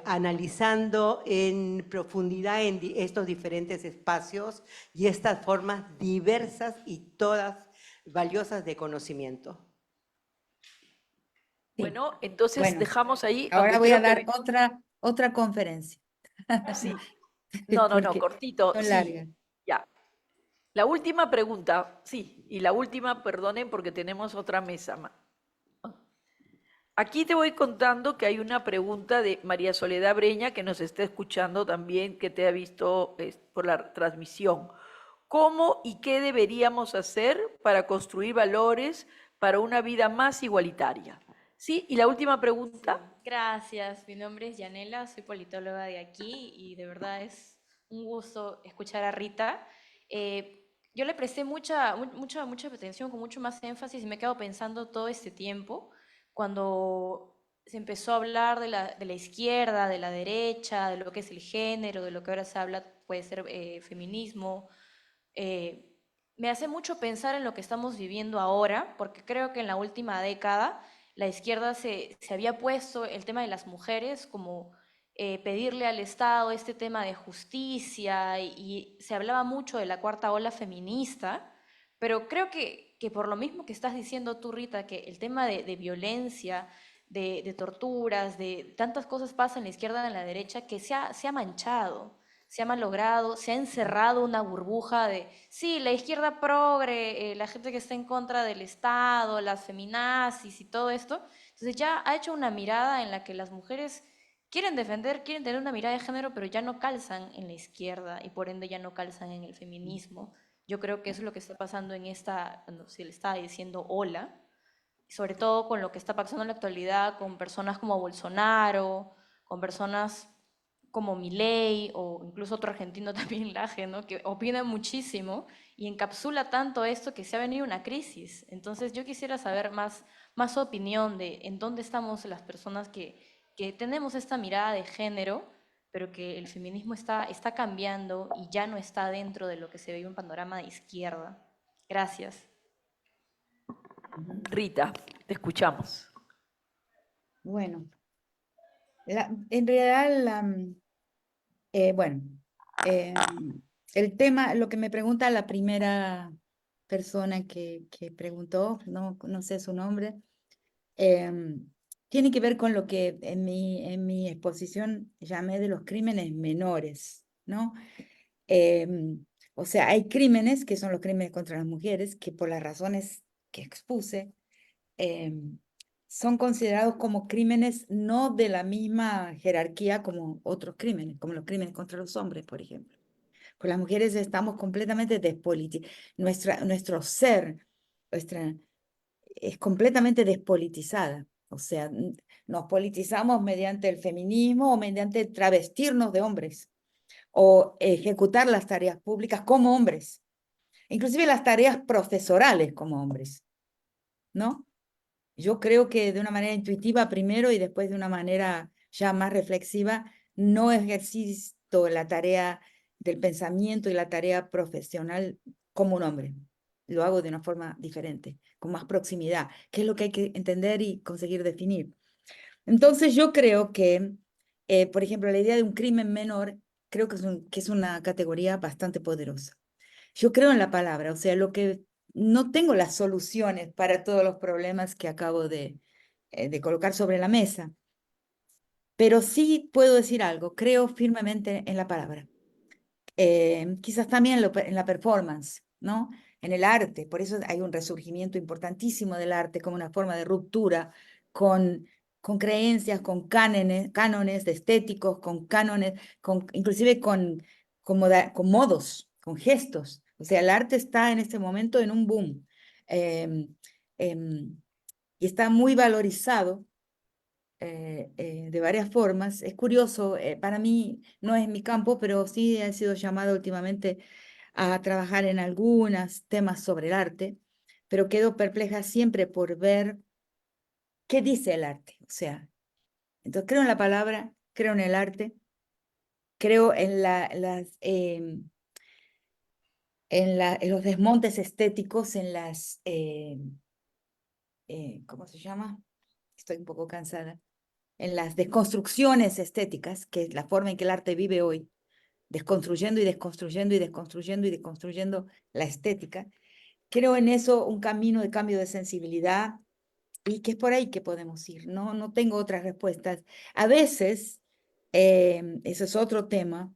analizando en profundidad en estos diferentes espacios y estas formas diversas y todas valiosas de conocimiento. Sí. Bueno, entonces Bueno, dejamos ahí, ahora aunque voy a creo dar que otra conferencia, sí. No, porque cortito, son sí, largas. ya. La última pregunta, sí, y la última, perdonen porque tenemos otra mesa más. Aquí te voy contando que hay una pregunta de María Soledad Breña que nos está escuchando también, que te ha visto por la transmisión. ¿Cómo y qué deberíamos hacer para construir valores para una vida más igualitaria? Sí, y la última pregunta. Gracias, mi nombre es Yanela, soy politóloga de aquí y de verdad es un gusto escuchar a Rita. Yo le presté mucha atención, con mucho más énfasis y me he quedado pensando todo este tiempo cuando se empezó a hablar de la izquierda, de la derecha, de lo que es el género, de lo que ahora se habla, puede ser feminismo. Me hace mucho pensar en lo que estamos viviendo ahora, porque creo que en la última década la izquierda se había puesto el tema de las mujeres como pedirle al Estado este tema de justicia y se hablaba mucho de la cuarta ola feminista, pero creo que por lo mismo que estás diciendo tú, Rita, que el tema de violencia, de torturas, de tantas cosas pasan en la izquierda y en la derecha que se ha manchado, se ha malogrado, se ha encerrado una burbuja de, sí, la izquierda progre, la gente que está en contra del Estado, las feminazis y todo esto. Entonces ya ha hecho una mirada en la que las mujeres quieren defender, quieren tener una mirada de género, pero ya no calzan en la izquierda y por ende ya no calzan en el feminismo. Yo creo que eso es lo que está pasando en esta, cuando se le está diciendo hola, sobre todo con lo que está pasando en la actualidad, con personas como Bolsonaro, con personas como Milei o incluso otro argentino también, Laje, ¿no? Que opina muchísimo y encapsula tanto esto que se ha venido una crisis. Entonces yo quisiera saber más opinión de en dónde estamos las personas que tenemos esta mirada de género, pero que el feminismo está cambiando y ya no está dentro de lo que se ve un panorama de izquierda. Gracias. Rita, te escuchamos. Bueno, en realidad, bueno, el tema, lo que me pregunta la primera persona que preguntó, no sé su nombre, tiene que ver con lo que en mi exposición llamé de los crímenes menores, ¿no? O sea, hay crímenes que son los crímenes contra las mujeres que por las razones que expuse, son considerados como crímenes no de la misma jerarquía como otros crímenes, como los crímenes contra los hombres, por ejemplo. Pues las mujeres estamos completamente despolitizadas. Nuestro ser es completamente despolitizada. O sea, nos politizamos mediante el feminismo o mediante travestirnos de hombres o ejecutar las tareas públicas como hombres, inclusive las tareas profesorales como hombres, ¿no? Yo creo que de una manera intuitiva primero y después de una manera ya más reflexiva, no ejercito la tarea del pensamiento y la tarea profesional como un hombre. lo hago de una forma diferente, con más proximidad, que es lo que hay que entender y conseguir definir. Entonces yo creo que, por ejemplo, la idea de un crimen menor, creo que es una categoría bastante poderosa. Yo creo en la palabra, o sea, no tengo las soluciones para todos los problemas que acabo de colocar sobre la mesa, pero sí puedo decir algo, creo firmemente en la palabra. Quizás también en la performance, ¿no? En el arte, por eso hay un resurgimiento importantísimo del arte como una forma de ruptura con creencias, con cánones de estéticos, con cánones, inclusive con modos, con gestos. O sea, el arte está en este momento en un boom em, em, y está muy valorizado de varias formas. Es curioso, para mí no es mi campo, pero sí he sido llamada últimamente a trabajar en algunos temas sobre el arte, pero quedo perpleja siempre por ver qué dice el arte. O sea, entonces creo en la palabra, creo en el arte, creo en los desmontes estéticos, ¿cómo se llama? Estoy un poco cansada. En las desconstrucciones estéticas, que es la forma en que el arte vive hoy, desconstruyendo y desconstruyendo y desconstruyendo y desconstruyendo la estética. Creo en eso un camino de cambio de sensibilidad y que es por ahí que podemos ir. No tengo otras respuestas. A veces, eso es otro tema,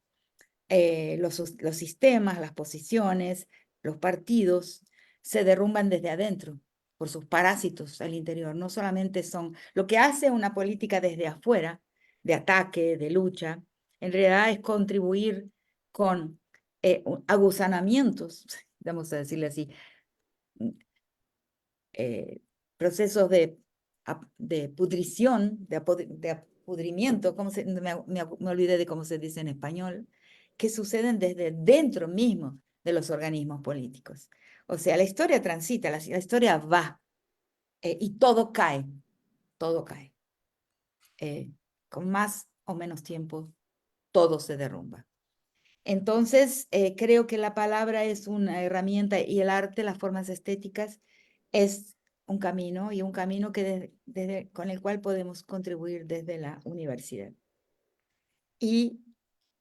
los sistemas, las posiciones, los partidos se derrumban desde adentro por sus parásitos al interior. No solamente son lo que hace una política desde afuera, de ataque, de lucha, en realidad es contribuir con aguzanamientos, vamos a decirle así, eh, procesos de pudrición, de apudrimiento, me olvidé de cómo se dice en español, que suceden desde dentro mismo de los organismos políticos. O sea, la historia transita, la historia va, y todo cae, todo cae. Con más o menos tiempo, todo se derrumba. Entonces, creo que la palabra es una herramienta y el arte, las formas estéticas, es un camino y un camino con el cual podemos contribuir desde la universidad. Y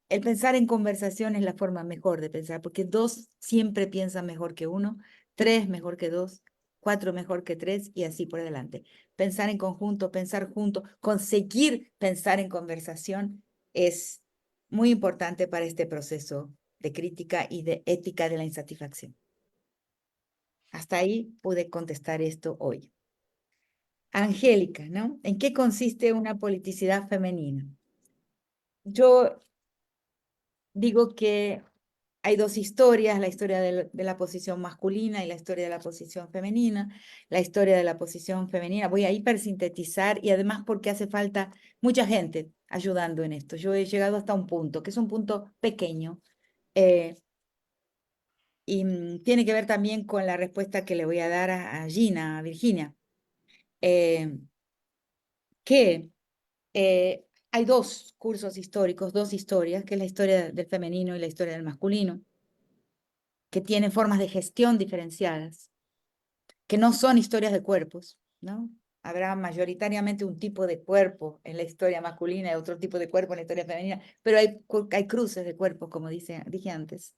el pensar en conversación es la forma mejor de pensar, porque dos siempre piensan mejor que uno, tres mejor que dos, cuatro mejor que tres y así por adelante. Pensar en conjunto, pensar junto, conseguir pensar en conversación es muy importante para este proceso de crítica y de ética de la insatisfacción. Hasta ahí pude contestar esto hoy. Angélica, ¿no? ¿En qué consiste una politicidad femenina? Yo digo que hay dos historias, la historia de la posición masculina y la historia de la posición femenina. La historia de la posición femenina, voy a hipersintetizar y además porque hace falta mucha gente ayudando en esto. Yo he llegado hasta un punto, que es un punto pequeño, y tiene que ver también con la respuesta que le voy a dar a Gina, a Virginia, que hay dos cursos históricos, dos historias, que es la historia del femenino y la historia del masculino, que tienen formas de gestión diferenciadas, que no son historias de cuerpos, ¿no? Habrá mayoritariamente un tipo de cuerpo en la historia masculina y otro tipo de cuerpo en la historia femenina, pero hay cruces de cuerpos, como dije antes.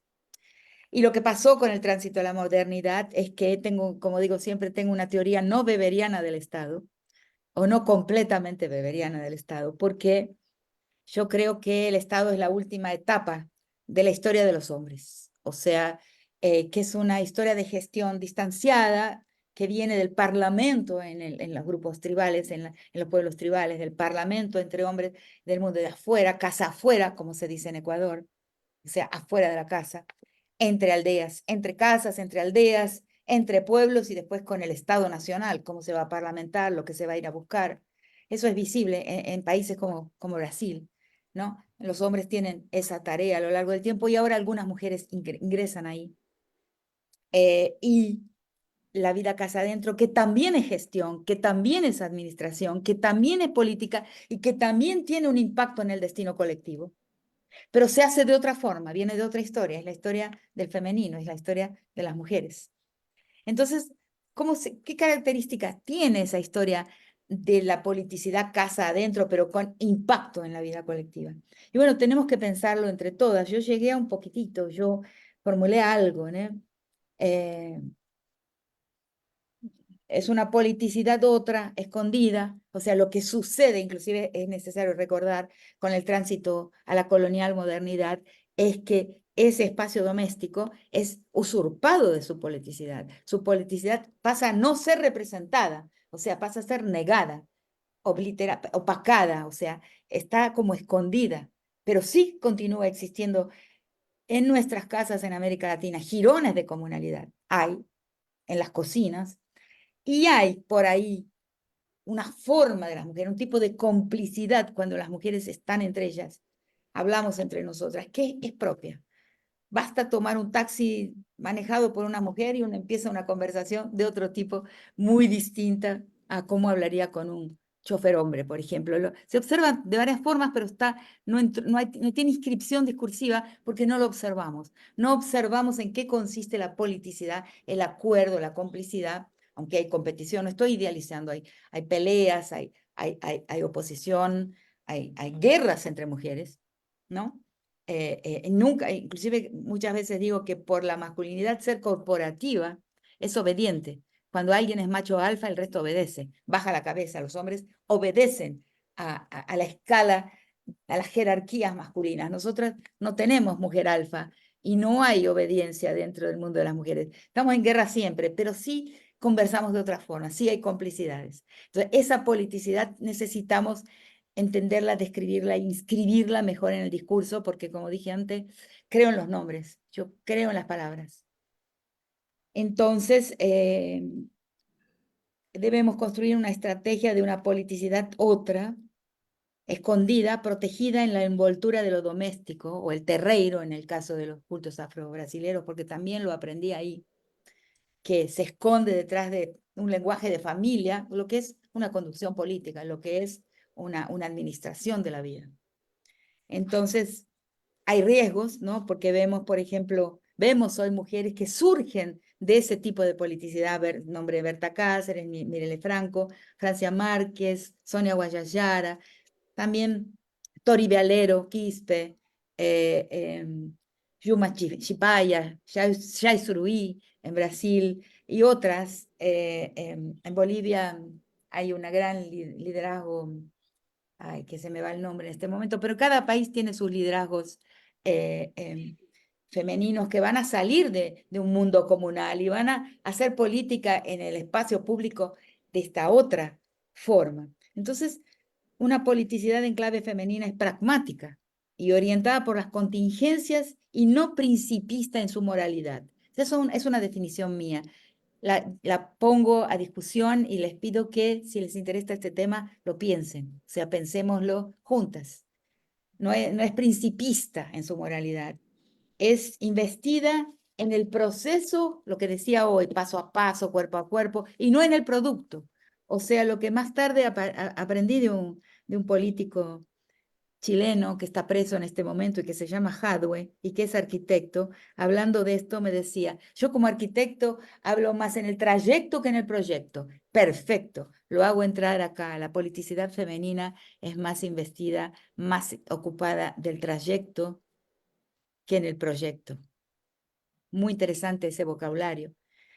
Y lo que pasó con el tránsito a la modernidad es que como digo siempre, tengo una teoría no weberiana del Estado, o no completamente weberiana del Estado, porque yo creo que el Estado es la última etapa de la historia de los hombres, o sea, que es una historia de gestión distanciada que viene del parlamento en los grupos tribales, en los pueblos tribales, del parlamento entre hombres del mundo de afuera, casa afuera, como se dice en Ecuador, o sea, afuera de la casa, entre aldeas, entre casas, entre aldeas, entre pueblos y después con el Estado Nacional, cómo se va a parlamentar, lo que se va a ir a buscar. Eso es visible en países como Brasil, ¿no? Los hombres tienen esa tarea a lo largo del tiempo y ahora algunas mujeres ingresan ahí. Y la vida casa adentro, que también es gestión, que también es administración, que también es política y que también tiene un impacto en el destino colectivo. Pero se hace de otra forma, viene de otra historia, es la historia del femenino, es la historia de las mujeres. Entonces, ¿qué características tiene esa historia de la politicidad casa adentro, pero con impacto en la vida colectiva? Y bueno, tenemos que pensarlo entre todas. Yo llegué a un poquitito, yo formulé algo, ¿no? Es una politicidad otra, escondida, o sea, lo que sucede, inclusive es necesario recordar con el tránsito a la colonial modernidad, es que ese espacio doméstico es usurpado de su politicidad pasa a no ser representada, o sea, pasa a ser negada, opacada, o sea, está como escondida, pero sí continúa existiendo en nuestras casas en América Latina, jirones de comunalidad, hay en las cocinas, y hay por ahí una forma de las mujeres, un tipo de complicidad cuando las mujeres están entre ellas, hablamos entre nosotras, que es propia. Basta tomar un taxi manejado por una mujer y uno empieza una conversación de otro tipo muy distinta a cómo hablaría con un chofer hombre, por ejemplo. Se observa de varias formas, pero no tiene inscripción discursiva porque no lo observamos. No observamos en qué consiste la politicidad, el acuerdo, la complicidad, aunque hay competición, no estoy idealizando, hay peleas, hay oposición, hay guerras entre mujeres, ¿no? Nunca, inclusive muchas veces digo que por la masculinidad ser corporativa es obediente. Cuando alguien es macho alfa, el resto obedece, baja la cabeza. Los hombres obedecen a la escala, a las jerarquías masculinas. Nosotras no tenemos mujer alfa y no hay obediencia dentro del mundo de las mujeres. Estamos en guerra siempre, pero sí conversamos de otra forma, sí hay complicidades. Entonces, esa politicidad necesitamos entenderla, describirla, inscribirla mejor en el discurso, porque como dije antes, creo en los nombres, yo creo en las palabras. Entonces, debemos construir una estrategia de una politicidad otra, escondida, protegida en la envoltura de lo doméstico, o el terreiro en el caso de los cultos afro-brasileros, porque también lo aprendí ahí, que se esconde detrás de un lenguaje de familia, lo que es una conducción política, lo que es una administración de la vida. Entonces, hay riesgos, ¿no? Porque vemos, por ejemplo, vemos hoy mujeres que surgen de ese tipo de politicidad, nombre de Berta Cáceres, Mirelle Franco, Francia Márquez, Sonia Guajajara, también Tori Vialero, Quispe, Yuma Chipaya, Jai Suruí en Brasil y otras. En Bolivia hay un gran liderazgo, ay, que se me va el nombre en este momento, pero cada país tiene sus liderazgos femeninos que van a salir de un mundo comunal y van a hacer política en el espacio público de esta otra forma. Entonces, una politicidad en clave femenina es pragmática y orientada por las contingencias y no principista en su moralidad. Eso es una definición mía. La pongo a discusión y les pido que, si les interesa este tema, lo piensen. O sea, pensémoslo juntas. No es principista en su moralidad. Es investida en el proceso, lo que decía hoy, paso a paso, cuerpo a cuerpo, y no en el producto. O sea, lo que más tarde aprendí de un político chileno que está preso en este momento y que se llama Hadwe y que es arquitecto, hablando de esto me decía, yo como arquitecto hablo más en el trayecto que en el proyecto. Perfecto, lo hago entrar acá. La politicidad femenina es más investida, más ocupada del trayecto que en el proyecto. Muy interesante ese vocabulario.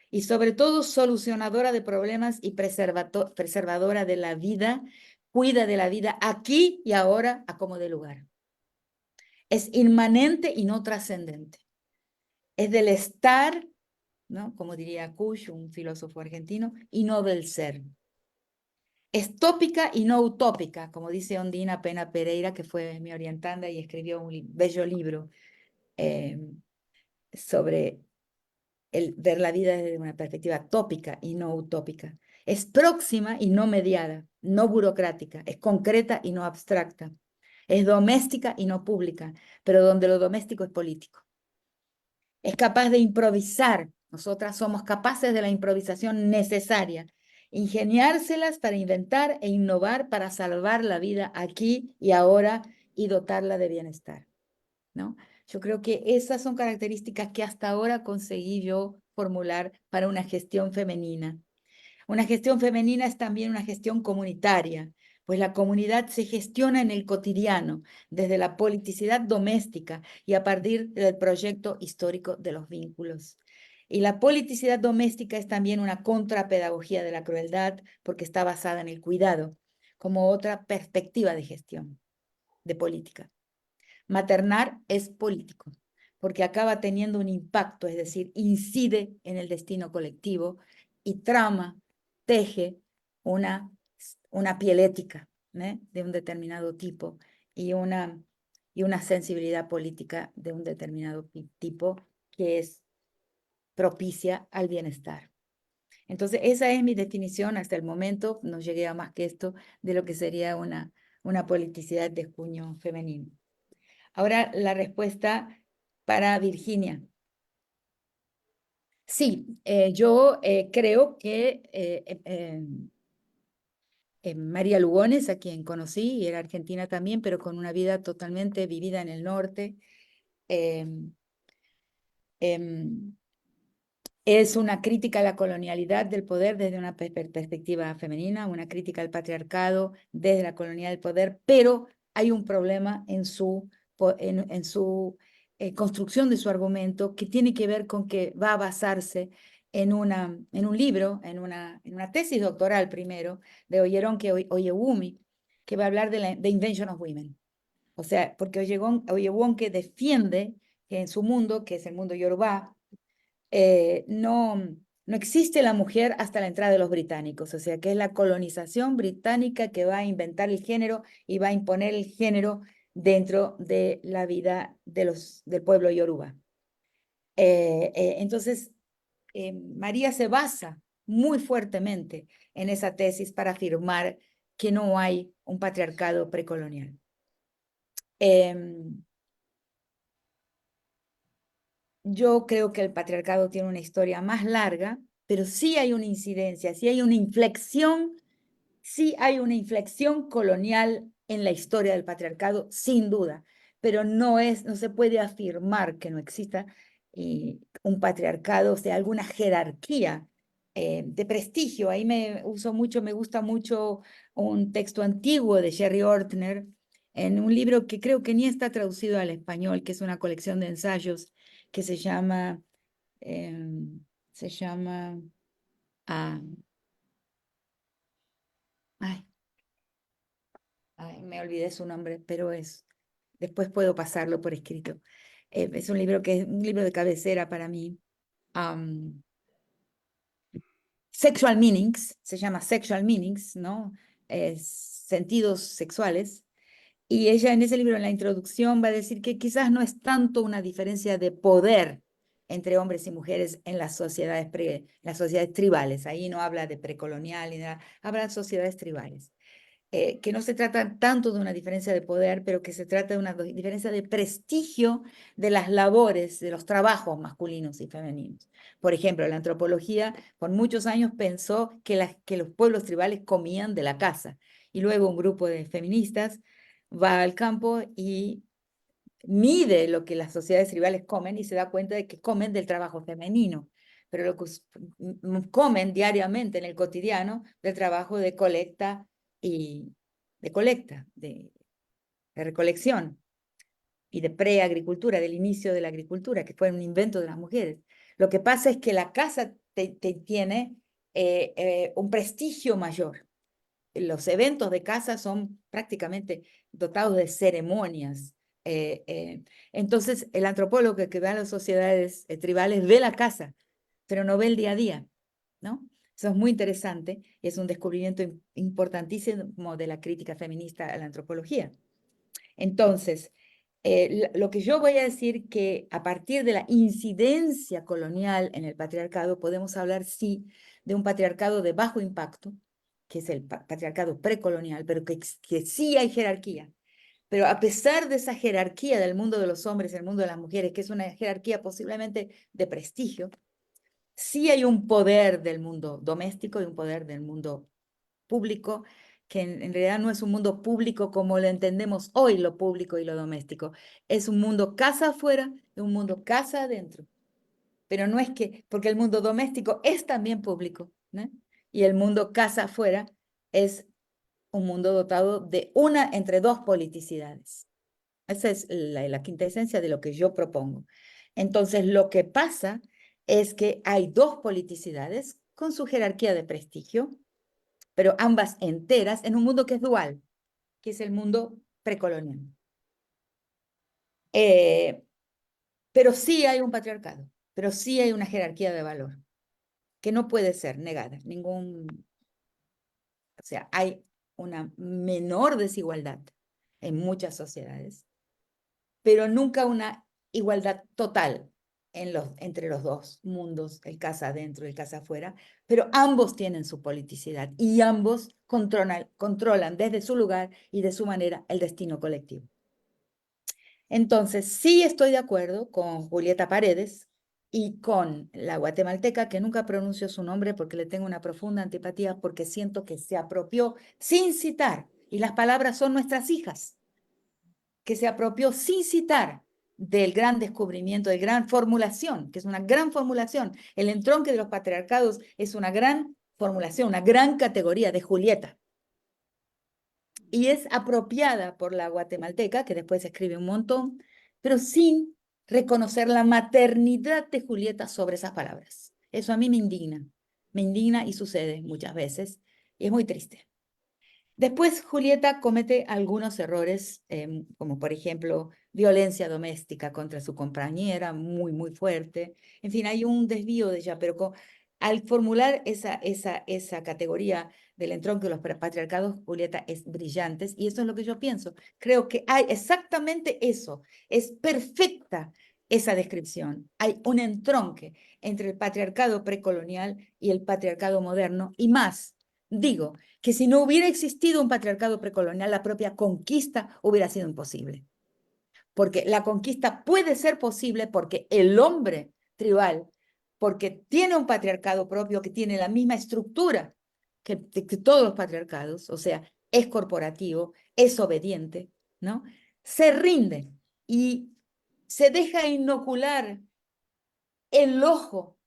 Y sobre todo solucionadora de problemas y preservadora de la vida, cuida de la vida aquí y ahora a como de lugar. Es inmanente y no trascendente. Es del estar, ¿no? Como diría Kusch, un filósofo argentino, y no del ser. Es tópica y no utópica, como dice Ondina Pena Pereira, que fue mi orientanda y escribió un bello libro sobre ver la vida desde una perspectiva tópica y no utópica. Es próxima y no mediada, no burocrática, es concreta y no abstracta. Es doméstica y no pública, pero donde lo doméstico es político. Es capaz de improvisar. Nosotras somos capaces de la improvisación necesaria, ingeniárselas para inventar e innovar para salvar la vida aquí y ahora y dotarla de bienestar, ¿no? Yo creo que esas son características que hasta ahora conseguí yo formular para una gestión femenina. Una gestión femenina es también una gestión comunitaria, pues la comunidad se gestiona en el cotidiano, desde la politicidad doméstica y a partir del proyecto histórico de los vínculos. Y la politicidad doméstica es también una contrapedagogía de la crueldad, porque está basada en el cuidado, como otra perspectiva de gestión, de política. Maternar es político, porque acaba teniendo un impacto, es decir, incide en el destino colectivo y trama, teje una piel ética, de un determinado tipo y una sensibilidad política de un determinado tipo que es propicia al bienestar. Entonces, esa es mi definición hasta el momento, no llegué a más que esto, de lo que sería una politicidad de cuño femenino. Ahora la respuesta para Virginia. Sí, yo creo que María Lugones, a quien conocí, y era argentina también, pero con una vida totalmente vivida en el norte, es una crítica a la colonialidad del poder desde una perspectiva femenina, una crítica al patriarcado desde la colonialidad del poder, pero hay un problema en su construcción de su argumento que tiene que ver con que va a basarse en un libro, en una tesis doctoral primero, de Oyeronke Oyewumi, que va a hablar de The Invention of Women. O sea, porque Oyewonke defiende que en su mundo, que es el mundo yorubá, no existe la mujer hasta la entrada de los británicos, o sea que es la colonización británica que va a inventar el género y va a imponer el género dentro de la vida del pueblo yoruba. Entonces, María se basa muy fuertemente en esa tesis para afirmar que no hay un patriarcado precolonial. Yo creo que el patriarcado tiene una historia más larga, pero sí hay una incidencia, sí hay una inflexión colonial en la historia del patriarcado, sin duda, pero no se puede afirmar que no exista un patriarcado, o sea, alguna jerarquía de prestigio. Ahí me gusta mucho un texto antiguo de Jerry Ortner, en un libro que creo que ni está traducido al español, que es una colección de ensayos que se llama, ah, me olvidé su nombre, pero después puedo pasarlo por escrito. Es un libro que es un libro de cabecera para mí. Sexual Meanings, se llama Sexual Meanings, ¿no? Sentidos sexuales. Y ella en ese libro, en la introducción, va a decir que quizás no es tanto una diferencia de poder entre hombres y mujeres en las sociedades tribales. Ahí no habla de precolonial ni nada, habla de sociedades tribales. Que no se trata tanto de una diferencia de poder, pero que se trata de una diferencia de prestigio de las labores, de los trabajos masculinos y femeninos. Por ejemplo, la antropología por muchos años pensó que los pueblos tribales comían de la casa, y luego un grupo de feministas va al campo y mide lo que las sociedades tribales comen y se da cuenta de que comen del trabajo femenino, pero lo que comen diariamente en el cotidiano del trabajo de colecta de recolección y de preagricultura, del inicio de la agricultura, que fue un invento de las mujeres. Lo que pasa es que la casa tiene un prestigio mayor. Los eventos de casa son prácticamente dotados de ceremonias. Entonces, el antropólogo que ve a las sociedades tribales ve la casa, pero no ve el día a día, ¿no? Eso es muy interesante y es un descubrimiento importantísimo de la crítica feminista a la antropología. Entonces, lo que yo voy a decir que a partir de la incidencia colonial en el patriarcado, podemos hablar, sí, de un patriarcado de bajo impacto, que es el patriarcado precolonial, pero que sí hay jerarquía. Pero a pesar de esa jerarquía del mundo de los hombres y el mundo de las mujeres, que es una jerarquía posiblemente de prestigio, sí hay un poder del mundo doméstico y un poder del mundo público que en realidad no es un mundo público como lo entendemos hoy, lo público y lo doméstico. Es un mundo casa afuera y un mundo casa adentro. Pero no es que, porque el mundo doméstico es también público, ¿no? Y el mundo casa afuera es un mundo dotado de una entre dos politicidades. Esa es la quinta esencia de lo que yo propongo. Entonces, lo que pasa es que hay dos politicidades con su jerarquía de prestigio, pero ambas enteras en un mundo que es dual, que es el mundo precolonial. Pero sí hay un patriarcado, pero sí hay una jerarquía de valor que no puede ser negada. O sea, hay una menor desigualdad en muchas sociedades, pero nunca una igualdad total entre los dos mundos, el casa adentro y el casa afuera, pero ambos tienen su politicidad y ambos controlan desde su lugar y de su manera el destino colectivo. Entonces, sí estoy de acuerdo con Julieta Paredes y con la guatemalteca, que nunca pronuncio su nombre porque le tengo una profunda antipatía, porque siento que se apropió sin citar, y las palabras son nuestras hijas, que se apropió sin citar del gran descubrimiento, de gran formulación, que es una gran formulación. El entronque de los patriarcados es una gran formulación, una gran categoría de Julieta. Y es apropiada por la guatemalteca, que después escribe un montón, pero sin reconocer la maternidad de Julieta sobre esas palabras. Eso a mí me indigna y sucede muchas veces, y es muy triste. Después Julieta comete algunos errores, como por ejemplo violencia doméstica contra su compañera, muy, muy fuerte. En fin, hay un desvío de ella, pero al formular esa categoría del entronque de los patriarcados, Julieta es brillante, y eso es lo que yo pienso. Creo que hay exactamente eso, es perfecta esa descripción. Hay un entronque entre el patriarcado precolonial y el patriarcado moderno, y más, digo, que si no hubiera existido un patriarcado precolonial, la propia conquista hubiera sido imposible. Porque la conquista puede ser posible porque el hombre tribal, porque tiene un patriarcado propio que tiene la misma estructura que todos los patriarcados, o sea, es corporativo, es obediente, ¿no? Se rinde y se deja inocular el ojo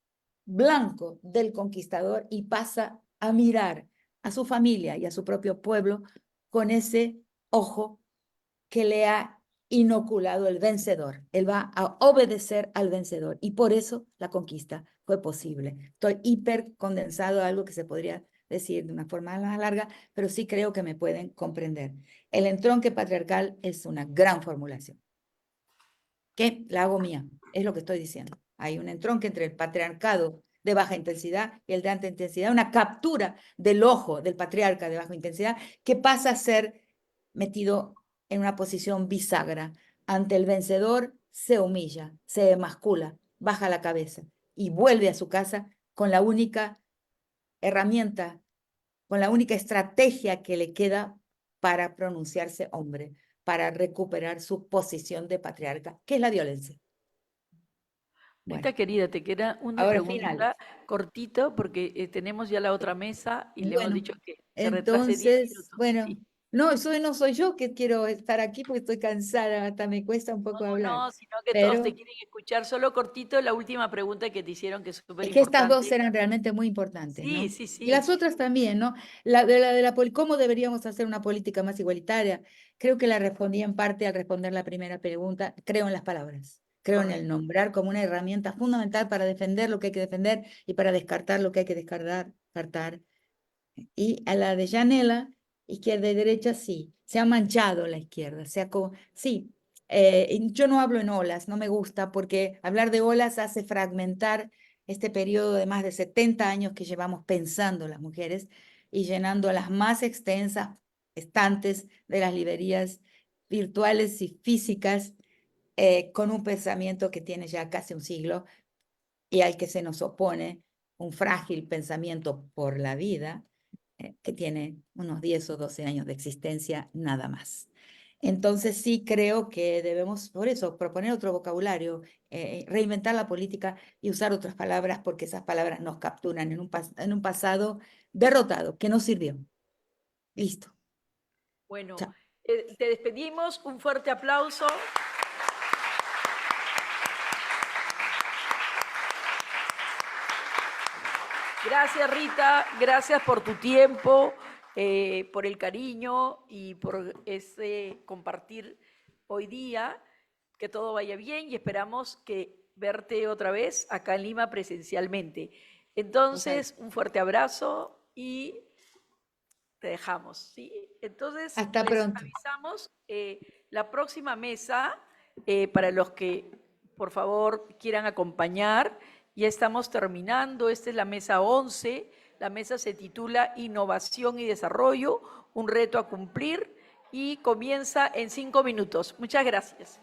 blanco del conquistador y pasa a mirar a su familia y a su propio pueblo con ese ojo que le ha inoculado el vencedor. Él va a obedecer al vencedor y por eso la conquista fue posible. Estoy hiper condensado a algo que se podría decir de una forma más larga, pero sí creo que me pueden comprender. El entronque patriarcal es una gran formulación, que la hago mía, es lo que estoy diciendo. Hay un entronque entre el patriarcado de baja intensidad y el de alta intensidad, una captura del ojo del patriarca de baja intensidad que pasa a ser metido en una posición bisagra. Ante el vencedor se humilla, se emascula, baja la cabeza y vuelve a su casa con la única herramienta, con la única estrategia que le queda para pronunciarse hombre, para recuperar su posición de patriarca, que es la violencia. Bueno, Rita querida, te queda una ahora final. pregunta cortito porque tenemos ya la otra mesa y le hemos Bueno, dicho que se retrase 10 entonces, minutos. bueno, Sí. no, no soy yo que quiero estar aquí porque estoy cansada, hasta me cuesta un poco hablar, No, sino que todos te pero quieren escuchar. Solo cortito la última pregunta que te hicieron, que es súper es que estas dos importante. eran realmente muy importantes, Sí, ¿no? sí, Y las sí. otras también, ¿no? ¿Cómo deberíamos hacer una política más igualitaria? Creo que la respondí en parte al responder la primera pregunta. Creo en las palabras. Creo en el Correcto. nombrar como una herramienta fundamental para defender lo que hay que defender y para descartar lo que hay que descartar. Y a la de Janela, izquierda y derecha, sí, se ha manchado la izquierda, sí, y yo no hablo en olas, no me gusta, porque hablar de olas hace fragmentar este periodo de más de 70 años que llevamos pensando las mujeres y llenando las más extensas estantes de las librerías virtuales y físicas con un pensamiento que tiene ya casi un siglo y al que se nos opone un frágil pensamiento por la vida que tiene unos 10 o 12 años de existencia, nada más. Entonces sí creo que debemos, por eso, proponer otro vocabulario, reinventar la política y usar otras palabras, porque esas palabras nos capturan en un pasado derrotado, que no sirvió. Listo. Bueno, Chao. te despedimos. Un fuerte aplauso. Gracias, Rita. Gracias por tu tiempo, por el cariño y por ese compartir hoy día. Que todo vaya bien y esperamos verte otra vez acá en Lima presencialmente. Entonces, un fuerte abrazo y te dejamos, ¿sí? Entonces, Hasta les pronto. avisamos la próxima mesa, para los que por favor quieran acompañar. Ya estamos terminando, esta es la mesa 11, la mesa se titula Innovación y Desarrollo, un reto a cumplir y comienza en 5 minutos. Muchas gracias.